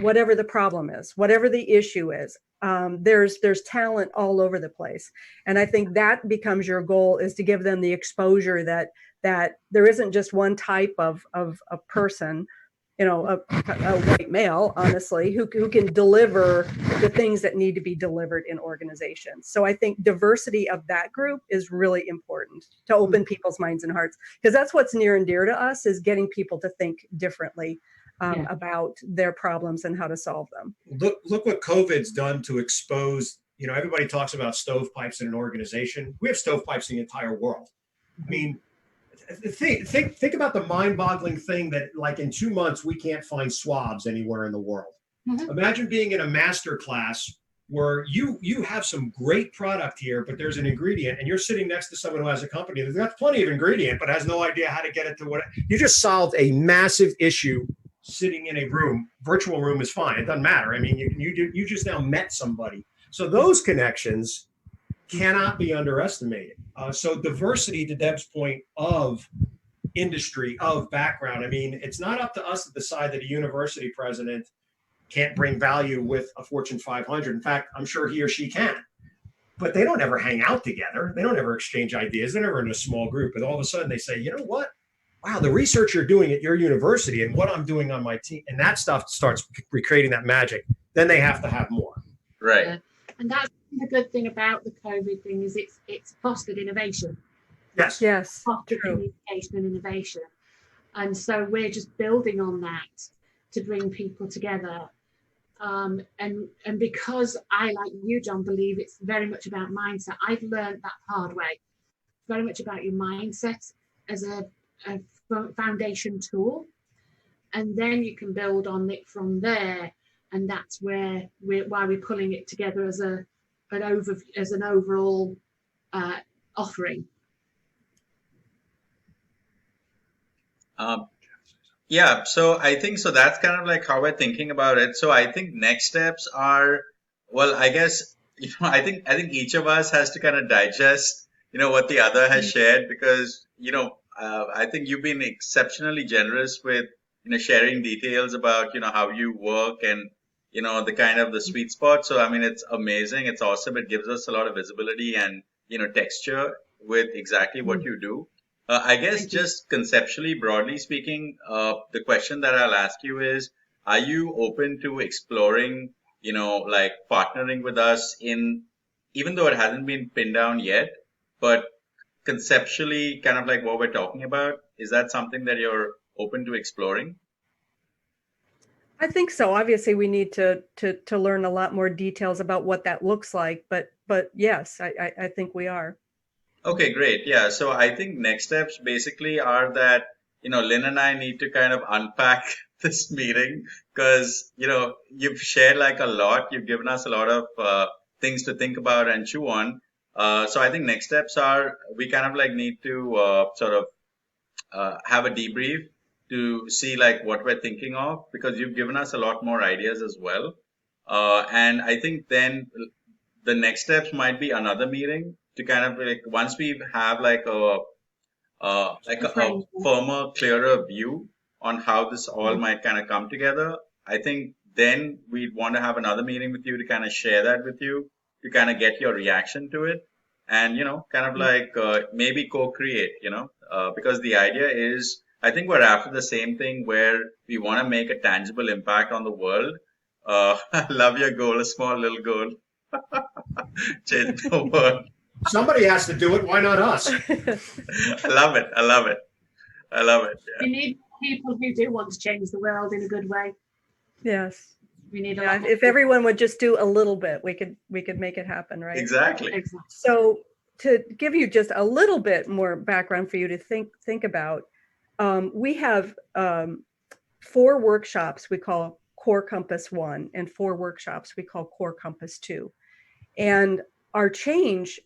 whatever the problem is, whatever the issue is. There's talent all over the place. And I think that becomes your goal, is to give them the exposure that there isn't just one type of a person, a white male, honestly, who can deliver the things that need to be delivered in organizations. So I think diversity of that group is really important to open people's minds and hearts, because that's what's near and dear to us, is getting people to think differently about their problems and how to solve them. Look what COVID's done to expose, everybody talks about stovepipes in an organization. We have stovepipes in the entire world. I mean, think about the mind-boggling thing that, like, in 2 months, we can't find swabs anywhere in the world. Imagine being in a master class where you have some great product here, but there's an ingredient, and you're sitting next to someone who has a company that's got plenty of ingredient, but has no idea how to get it to what you just solved a massive issue. Sitting in a room, virtual room is fine. It doesn't matter. I mean, you just now met somebody. So those connections cannot be underestimated. So diversity, to Deb's point, of industry, of background. I mean, it's not up to us to decide that a university president can't bring value with a Fortune 500. In fact, I'm sure he or she can. But they don't ever hang out together. They don't ever exchange ideas. They're never in a small group. But all of a sudden they say, you know what? Wow, the research you're doing at your university and what I'm doing on my team, and that stuff starts recreating that magic. Then they have to have more. Right. Yeah. And that's the good thing about the COVID thing, is it's fostered innovation. Yes. Fostered communication and innovation. And so we're just building on that to bring people together. And because I, like you, John, believe it's very much about mindset. I've learned that hard way. It's very much about your mindset as a foundation tool, and then you can build on it from there, and that's why we're pulling it together as an overall offering. So I think that's kind of like how we're thinking about it. So I think next steps are, well, I guess I think each of us has to kind of digest what the other has shared, because I think you've been exceptionally generous with sharing details about how you work and the kind of the sweet spot. So I mean, it's amazing, it's awesome. It gives us a lot of visibility and texture with exactly what you do. I guess just conceptually, broadly speaking, the question that I'll ask you is, are you open to exploring like partnering with us in, even though it hasn't been pinned down yet, but conceptually kind of like what we're talking about? Is that something that you're open to exploring? I think so. Obviously, we need to learn a lot more details about what that looks like, but yes, I think we are. Okay, great. Yeah. So I think next steps basically are that, Lynn and I need to kind of unpack this meeting because, you've shared like a lot. You've given us a lot of things to think about and chew on. So I think next steps are we kind of like need to sort of have a debrief to see like what we're thinking of because you've given us a lot more ideas as well. And I think then the next steps might be another meeting to kind of like once we have like a firmer, clearer view on how this all might kind of come together. I think then we'd want to have another meeting with you to kind of share that with you, to kind of get your reaction to it, and kind of like maybe co-create, because the idea is, I think we're after the same thing where we want to make a tangible impact on the world. I love your goal, a small little goal. Change the world. Somebody has to do it. Why not us? I love it. I love it. I love it. Yeah. We need people who do want to change the world in a good way. Yes. We need if everyone would just do a little bit, we could make it happen, right? Exactly. So to give you just a little bit more background for you to think about, we have 4 workshops we call Core Compass 1 and 4 workshops we call Core Compass 2. And our change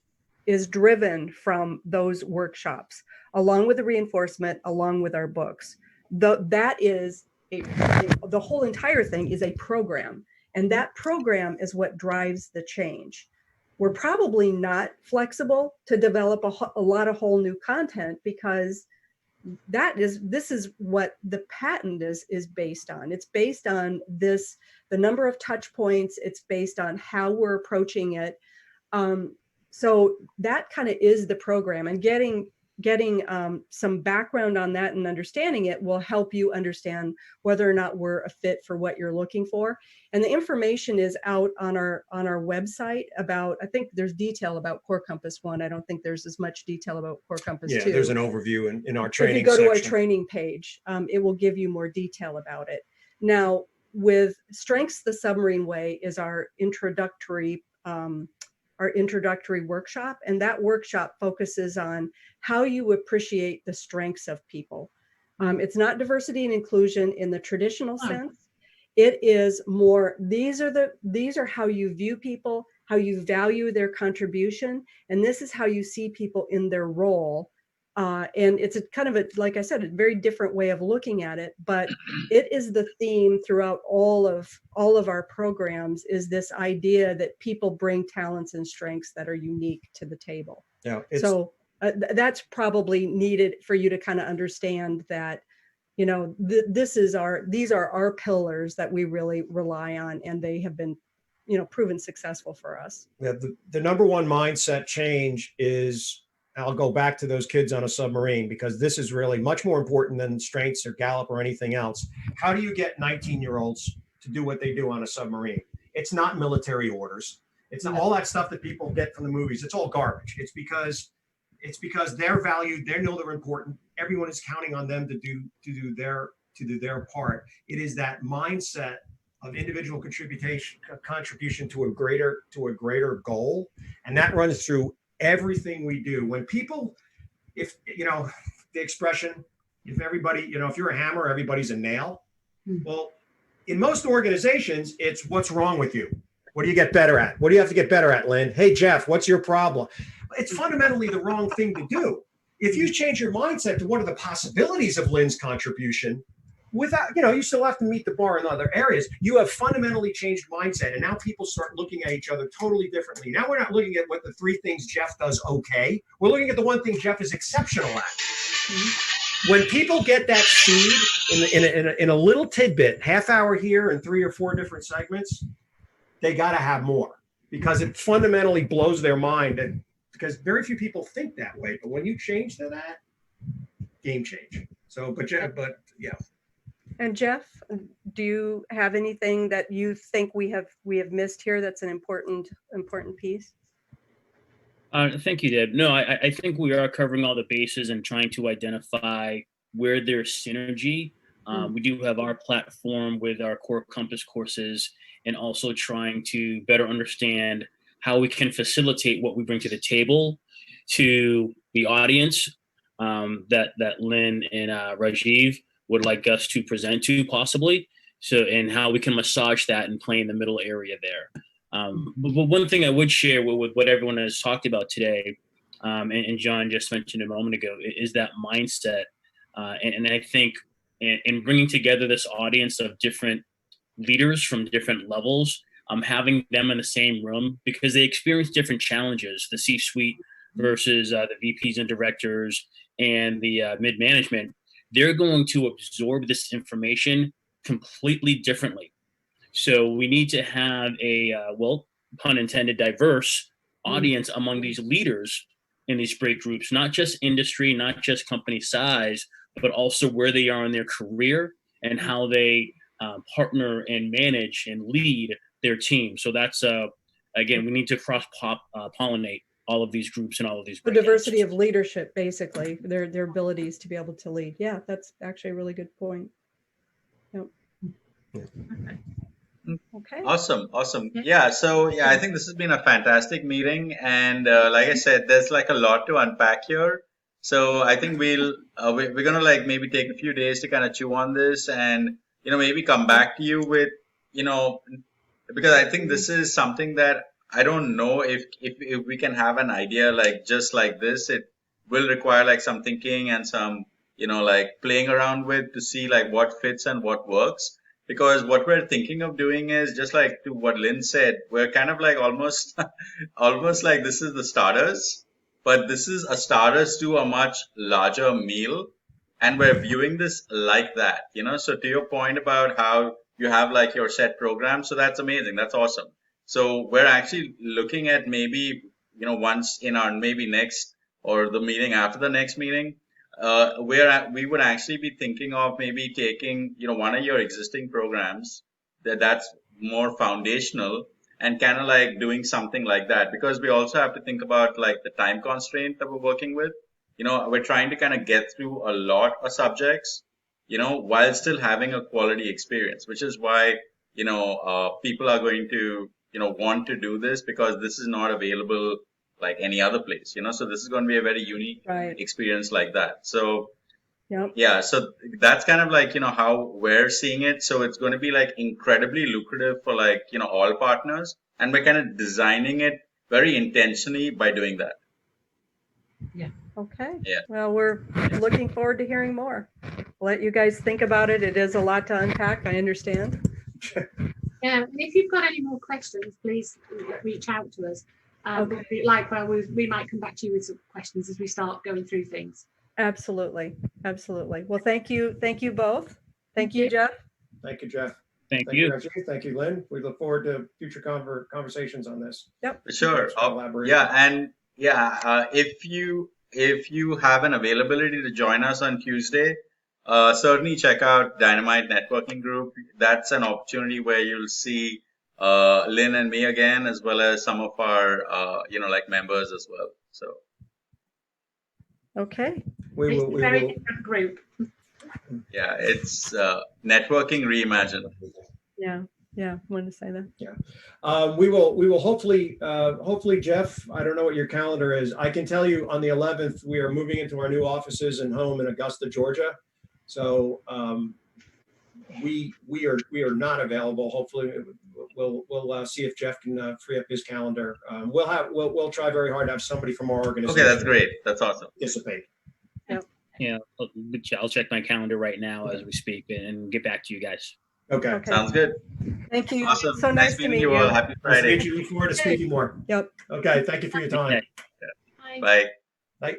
is driven from those workshops, along with the reinforcement, along with our books. That is the whole entire thing is a program, and that program is what drives the change. We're probably not flexible to develop a lot of whole new content because this is what the patent is based on. It's based on the number of touch points. It's based on how we're approaching it. So that kind of is the program, and getting some background on that and understanding it will help you understand whether or not we're a fit for what you're looking for. And the information is out on our website about, I think there's detail about Core Compass 1. I don't think there's as much detail about Core Compass 2. Yeah, there's an overview in our training section. If you go to our section. training page, it will give you more detail about it. Now, with Strengths the Submarine Way is our introductory workshop, and that workshop focuses on how you appreciate the strengths of people. It's not diversity and inclusion in the traditional sense. It is more, these are how you view people, how you value their contribution, and this is how you see people in their role. And it's a kind of like I said, a very different way of looking at it, but it is the theme throughout all of our programs, is this idea that people bring talents and strengths that are unique to the table. Yeah. So that's probably needed for you to kind of understand that, these are our pillars that we really rely on, and they have been, proven successful for us. Yeah, the number one mindset change is, I'll go back to those kids on a submarine, because this is really much more important than strengths or Gallup or anything else. How do you get 19-year-olds to do what they do on a submarine? It's not military orders. It's not all that stuff that people get from the movies. It's all garbage. It's because they're valued. They know they're important. Everyone is counting on them to do their part. It is that mindset of individual contribution to a greater goal, and that runs through everything we do. When people, if the expression, if everybody, if you're a hammer, everybody's a nail. Well, in most organizations, it's what's wrong with you? What do you get better at? What do you have to get better at, Lynn? Hey, Jeff, what's your problem? It's fundamentally the wrong thing to do. If you change your mindset to what are the possibilities of Lynn's contribution, without, you still have to meet the bar in other areas. You have fundamentally changed mindset, and now people start looking at each other totally differently. Now we're not looking at what the 3 things Jeff does okay. We're looking at the one thing Jeff is exceptional at. When people get that seed in a little tidbit, half hour here and 3 or 4 different segments, they got to have more, because it fundamentally blows their mind. And because very few people think that way, but when you change to that, game change. So, but yeah. And Jeff, do you have anything that you think we have missed here that's an important piece? Thank you, Deb. No, I think we are covering all the bases and trying to identify where there's synergy. We do have our platform with our core Compass courses, and also trying to better understand how we can facilitate what we bring to the table to the audience that Lynn and Rajiv would like us to present to, possibly. So, and how we can massage that and play in the middle area there. But one thing I would share with what everyone has talked about today, and John just mentioned a moment ago, is that mindset. And I think in bringing together this audience of different leaders from different levels, having them in the same room, because they experience different challenges, the C-suite versus the VPs and directors and the mid-management, they're going to absorb this information completely differently. So we need to have a, well, pun intended, diverse audience among these leaders in these break groups, not just industry, not just company size, but also where they are in their career and how they partner and manage and lead their team. So that's, again, we need to cross-pollinate all of these groups and all of these The diversity of leadership, basically, their abilities to be able to lead. Yeah, that's actually a really good point. Yep. Okay. Awesome. Yeah. So yeah, I think this has been a fantastic meeting, and like I said, there's like a lot to unpack here. So I think we're gonna like maybe take a few days to kind of chew on this, and maybe come back to you with because I think this is something that I don't know if we can have an idea like just like this. It will require like some thinking and some like playing around with to see like what fits and what works. Because what we're thinking of doing is just like to what Lynn said, we're kind of like almost like this is the starters, but this is a starters to a much larger meal. And we're viewing this like that, so to your point about how you have like your set program. So that's amazing. That's awesome. So we're actually looking at maybe, once in our maybe next or the meeting after the next meeting, we would actually be thinking of maybe taking one of your existing programs that's more foundational and kind of like doing something like that, because we also have to think about like the time constraint that we're working with. We're trying to kind of get through a lot of subjects while still having a quality experience, which is why people are going to want to do this, because this is not available like any other place, so this is going to be a very unique experience like that. So yeah, so that's kind of like how we're seeing it. So it's going to be like incredibly lucrative for like all partners, and we're kind of designing it very intentionally by doing that. Yeah. Okay. Yeah. Well, we're looking forward to hearing more. I'll let you guys think about it. It is a lot to unpack, I understand. Yeah, and if you've got any more questions, please reach out to us. Likewise, we might come back to you with some questions as we start going through things. Absolutely. Well, thank you both. Thank you, Jeff. Thank you, Jeff. Thank you. Rajiv. Thank you, Lynn. We look forward to future conversations on this. Yep. Sure. Yeah, and yeah, if you have an availability to join us on Tuesday, certainly check out Dynamite Networking Group. That's an opportunity where you'll see Lynn and me again, as well as some of our like members as well. So okay, we will. Different group. Yeah, it's networking reimagined. Yeah, wanted to say that. Yeah, we will hopefully, Jeff, I don't know what your calendar is. I can tell you on the 11th, we are moving into our new offices and home in Augusta, Georgia. So we are not available. Hopefully we'll see if Jeff can free up his calendar. We'll try very hard to have somebody from our organization. Okay, that's great. That's awesome. Participate. Yeah, I'll check my calendar right now as we speak and get back to you guys. Okay. Sounds good. Thank you. Awesome. So nice to meet you all. Happy Friday. Nice to meet you. Look forward to speaking more. Yep. Okay. Thank you for your time. Okay. Bye. Bye.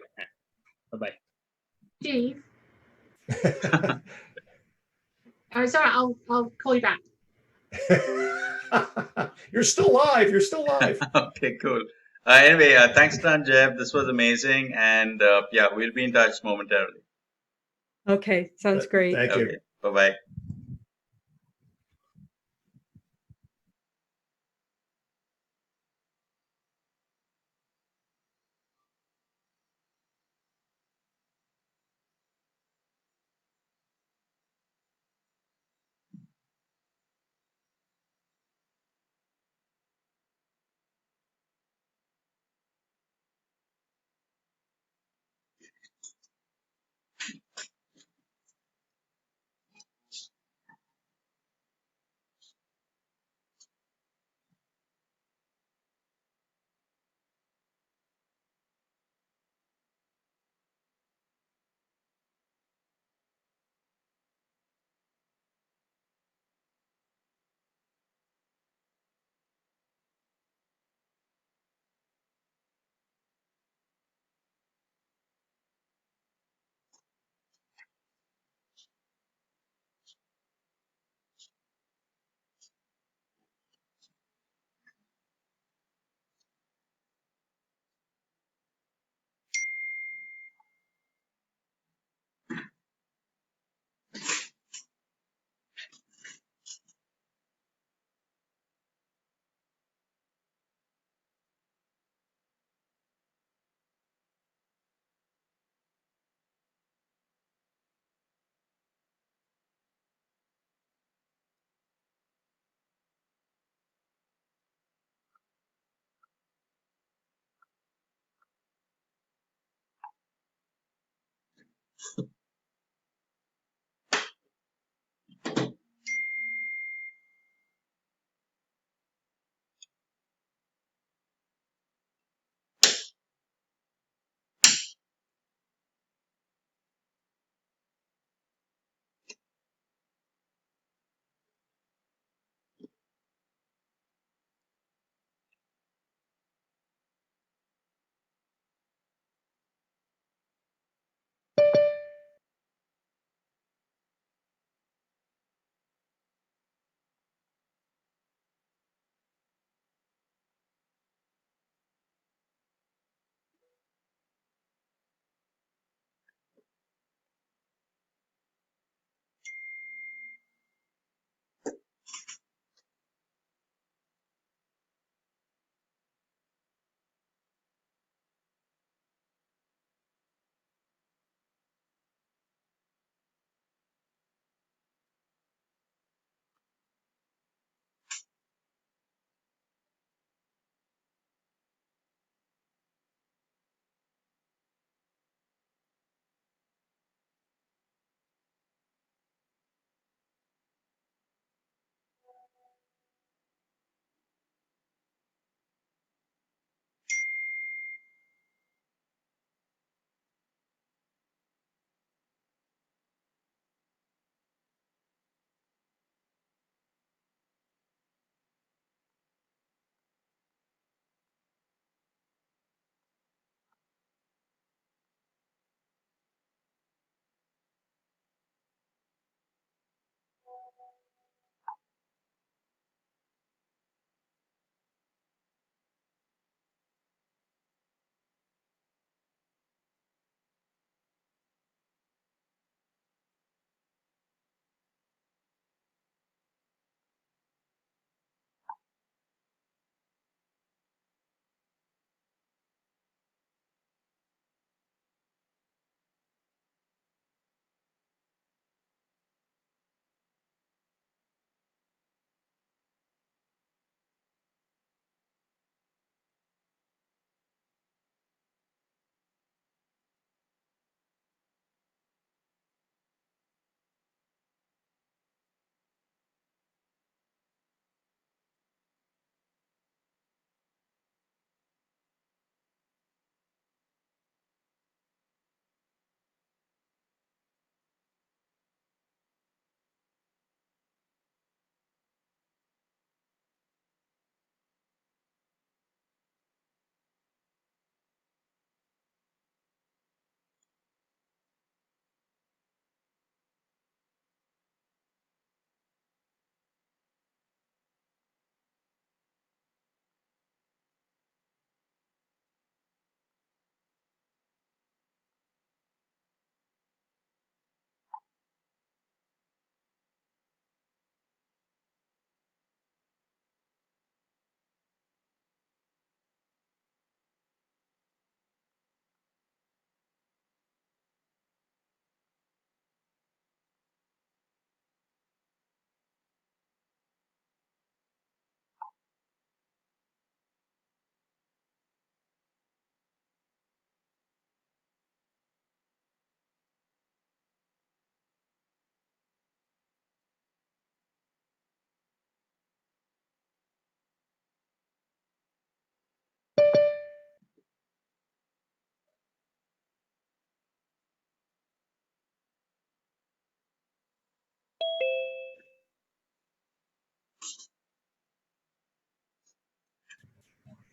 Bye-bye. Steve. Oh, sorry. I'll call you back. You're still live. Okay, cool. Anyway, thanks a ton, Jeff. This was amazing. And yeah, we'll be in touch momentarily. Okay, sounds great. Thank you. Bye-bye.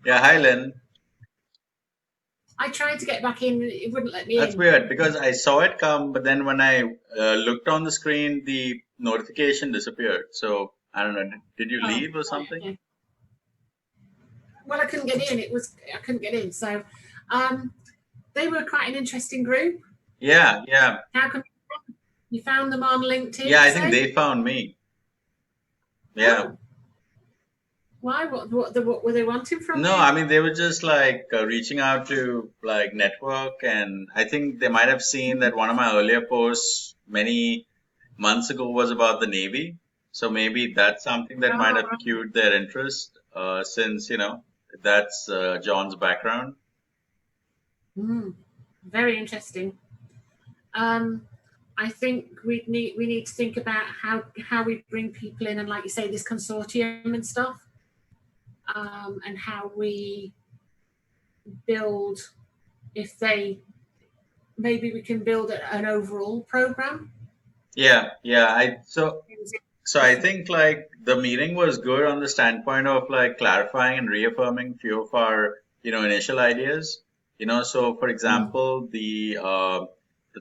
Yeah, hi Lynn. I tried to get back in, it wouldn't let me That's in. weird because I saw it come, but then when I looked on the screen, the notification disappeared. So I don't know. Did you Oh, leave or right, something? okay. Well, I couldn't get in. I couldn't get in. So, they were quite an interesting group. Yeah, yeah. How come you found them on LinkedIn? Yeah, I think they found me. Yeah. Oh, why? What were they wanting from No, you? I mean they were just like reaching out to like network, and I think they might have seen that one of my earlier posts many months ago was about the Navy. So maybe that's something that might Oh, have piqued their interest, since that's John's background. very interesting. I think we need to think about how we bring people in, and like you say, this consortium and stuff, and how we build. If they, maybe we can build an overall program. Yeah. So I think like the meeting was good on the standpoint of like clarifying and reaffirming few of our, initial ideas. So for example, the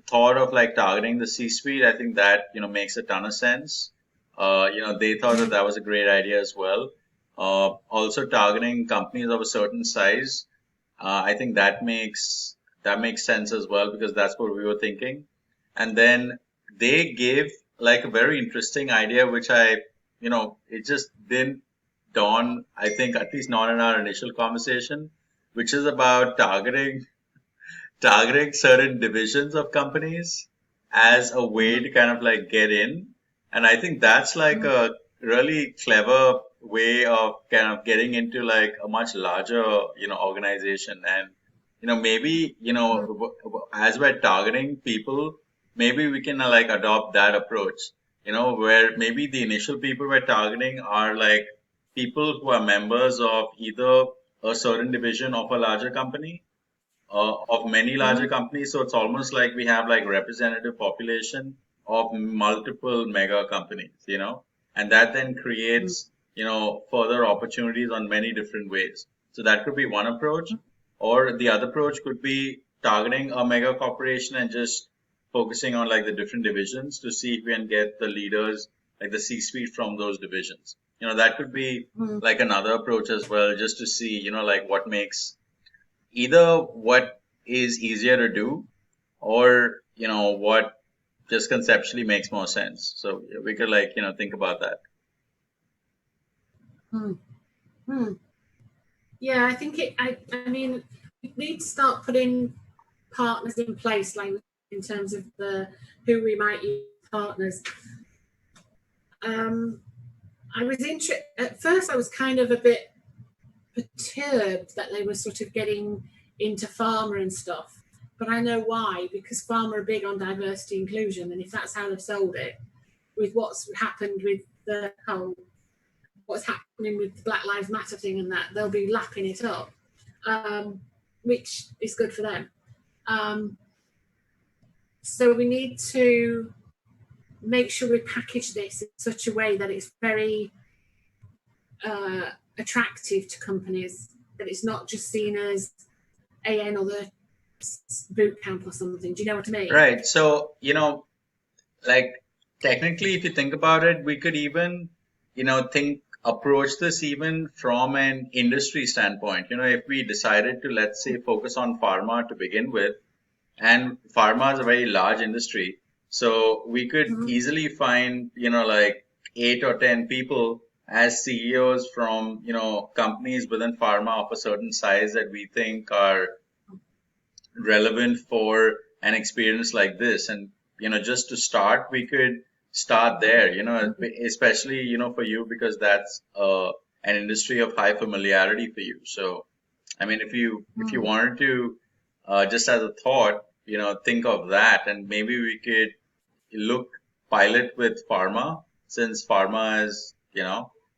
thought of like targeting the C-suite, I think that, makes a ton of sense. They thought that that was a great idea as well. Also targeting companies of a certain size, I think that makes sense as well, because that's what we were thinking. And then they gave like a very interesting idea, which it just didn't dawn, I think, at least not in our initial conversation, which is about targeting certain divisions of companies as a way to kind of like get in. And I think that's like a really clever way of kind of getting into like a much larger, organization. And, maybe, as we're targeting people, maybe we can like adopt that approach, where maybe the initial people we're targeting are like people who are members of either a certain division of a larger company, of many larger companies. So it's almost like we have like representative population of multiple mega companies, and that then creates, further opportunities on many different ways. So that could be one approach, or the other approach could be targeting a mega corporation and just focusing on like the different divisions to see if we can get the leaders, like the C-suite from those divisions. That could be like another approach as well, just to see, like what makes either what is easier to do, or what just conceptually makes more sense. So we could like think about that. Yeah, I think I mean, we need to start putting partners in place, like in terms of who we might use partners. I was at first I was kind of a bit perturbed that they were sort of getting into pharma and stuff, but I know why, because pharma are big on diversity inclusion, and if that's how they've sold it, with what's happened with the whole, what's happening with the Black Lives Matter thing and that, they'll be lapping it up, which is good for them. So we need to make sure we package this in such a way that it's very attractive to companies, that it's not just seen as another boot camp or something. Do you know what I mean? Right. So, like technically, if you think about it, we could even, approach this even from an industry standpoint. If we decided to, let's say, focus on pharma to begin with, and pharma is a very large industry, so we could easily find, like 8 or 10 people as CEOs from, companies within pharma of a certain size that we think are relevant for an experience like this. And, just to start, we could start there, especially, for you, because that's an industry of high familiarity for you. So, I mean, if you wanted to, just as a thought, think of that, and maybe we could pilot with pharma, since pharma is,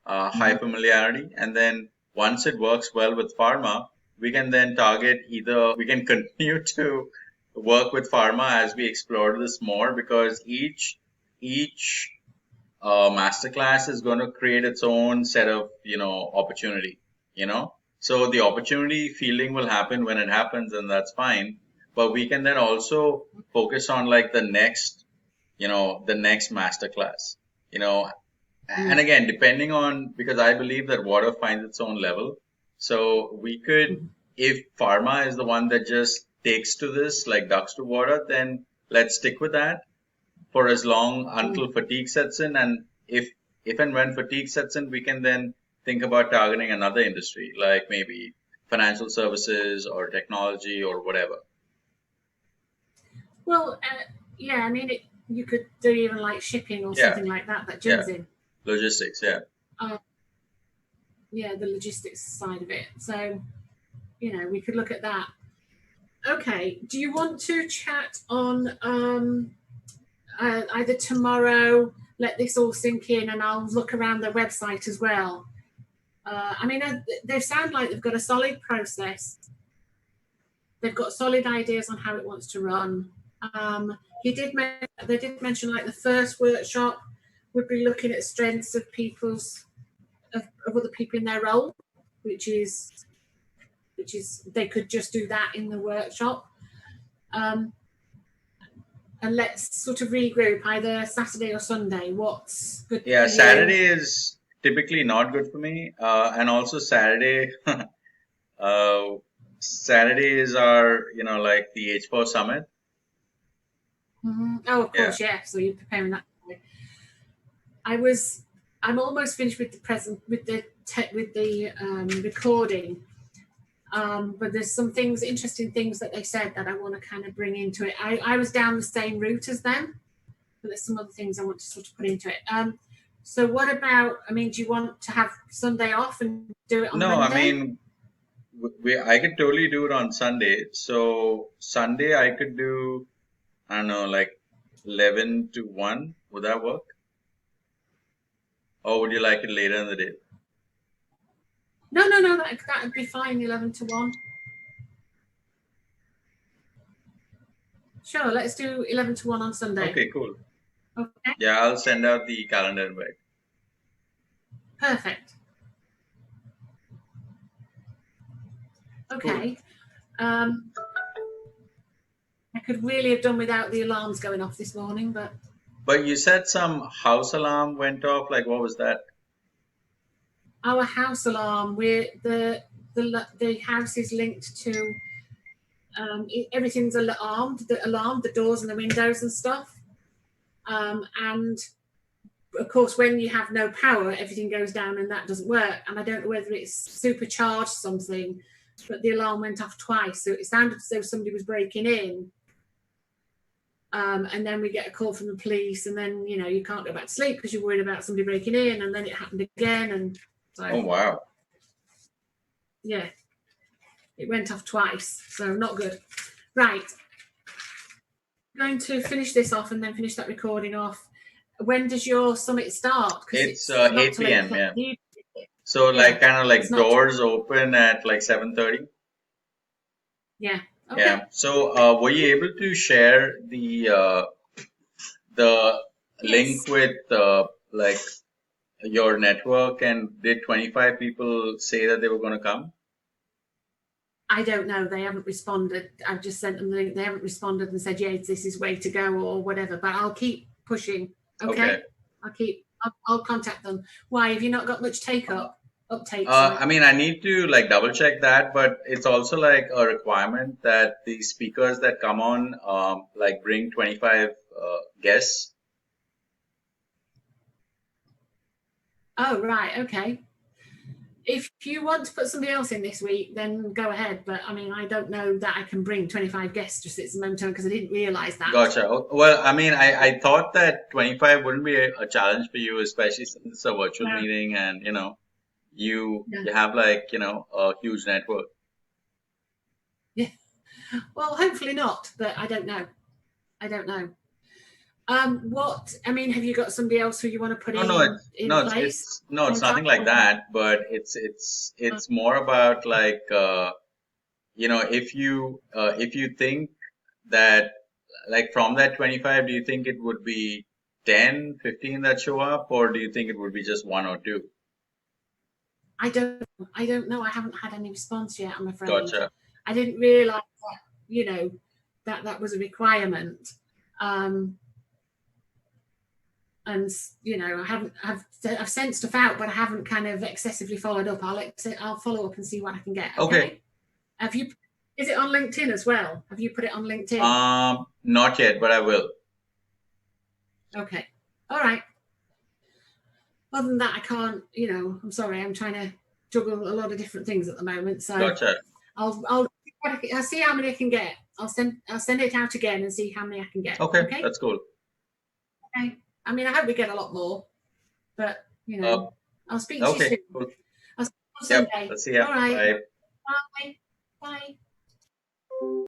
high familiarity. And then once it works well with pharma, we can then target we can continue to work with pharma as we explore this more, because each masterclass is going to create its own set of, opportunity, So the opportunity feeling will happen when it happens, and that's fine. But we can then also focus on like the next masterclass, and again, depending on, because I believe that water finds its own level. So we could, if pharma is the one that just takes to this like ducks to water, then let's stick with that for as long until fatigue sets in. And if and when fatigue sets in, we can then think about targeting another industry, like maybe financial services or technology or whatever. Well, yeah, I mean, you could do even like shipping or something like that Jim's in. Logistics, yeah. Yeah, the logistics side of it. So, we could look at that. Okay. Do you want to chat on either tomorrow? Let this all sink in, and I'll look around their website as well. I mean, they sound like they've got a solid process. They've got solid ideas on how it wants to run. They did mention like the first workshop would be looking at strengths of other people in their role, which is they could just do that in the workshop. And let's sort of regroup either Saturday or Sunday. What's good? Yeah, Saturday is typically not good for me, and also Saturday. Saturday is our, like the H4 summit. Mm-hmm. Oh, of course, yeah. So you're preparing that. I'm almost finished with the recording, but there's some interesting things that they said that I want to kind of bring into it. I was down the same route as them, but there's some other things I want to sort of put into it. So what about? I mean, do you want to have Sunday off and do it on Monday? I mean, I could totally do it on Sunday. So Sunday I could do, I don't know, like 11 to 1. Would that work? Or would you like it later in the day? No, that would be fine, 11 to 1. Sure, let's do 11 to 1 on Sunday. Okay, cool. Okay. Yeah, I'll send out the calendar invite. Perfect. Okay. Cool. I could really have done without the alarms going off this morning, but... But you said some house alarm went off. Like, what was that? Our house alarm. The house is linked to everything's alarmed. The doors and the windows and stuff. And of course, when you have no power, everything goes down and that doesn't work. And I don't know whether it's supercharged something, but the alarm went off twice. So it sounded as though somebody was breaking in. And then we get a call from the police, and then, you can't go back to sleep because you're worried about somebody breaking in, and then it happened again. And so, oh, wow. Yeah, it went off twice. So not good. Right. I'm going to finish this off and then finish that recording off. When does your summit start? It's 8 p.m. Yeah. So like kind of like doors open at like 7:30. Yeah. Okay. Yeah. So were you able to share the link with like your network, and did 25 people say that they were going to come? I don't know. They haven't responded. I've just sent them the link. They haven't responded and said, "Yeah, this is way to go" or whatever. But I'll keep pushing. Okay. I'll contact them. Why? Have you not got much uptake? I mean, I need to like double check that, but it's also like a requirement that the speakers that come on like bring 25 guests. Oh, right. Okay. If you want to put somebody else in this week, then go ahead. But I mean, I don't know that I can bring 25 guests just at the moment because I didn't realize that. Gotcha. Well, I mean, I thought that 25 wouldn't be a challenge for you, especially since it's a virtual meeting and, you have like, a huge network. Yeah. Well, hopefully not, but I don't know. Have you got somebody else who you want to put in place? It's nothing like that, but it's more about like, if you think that like from that 25, do you think it would be 10, 15 that show up, or do you think it would be just 1 or 2? I don't know. I haven't had any response yet, I'm afraid. Gotcha. I didn't realize that, that was a requirement. And I've sent stuff out, but I haven't kind of excessively followed up. I'll follow up and see what I can get. Okay. Is it on LinkedIn as well? Have you put it on LinkedIn? Not yet, but I will. Okay. All right. Other than that, I can't, I'm sorry. I'm trying to juggle a lot of different things at the moment. So gotcha. I'll see how many I can get. I'll send it out again and see how many I can get. Okay. That's cool. Okay. I mean, I hope we get a lot more, but I'll speak to you soon. Cool. I'll see you Sunday. Let's see ya. All right. Bye. Bye. Bye.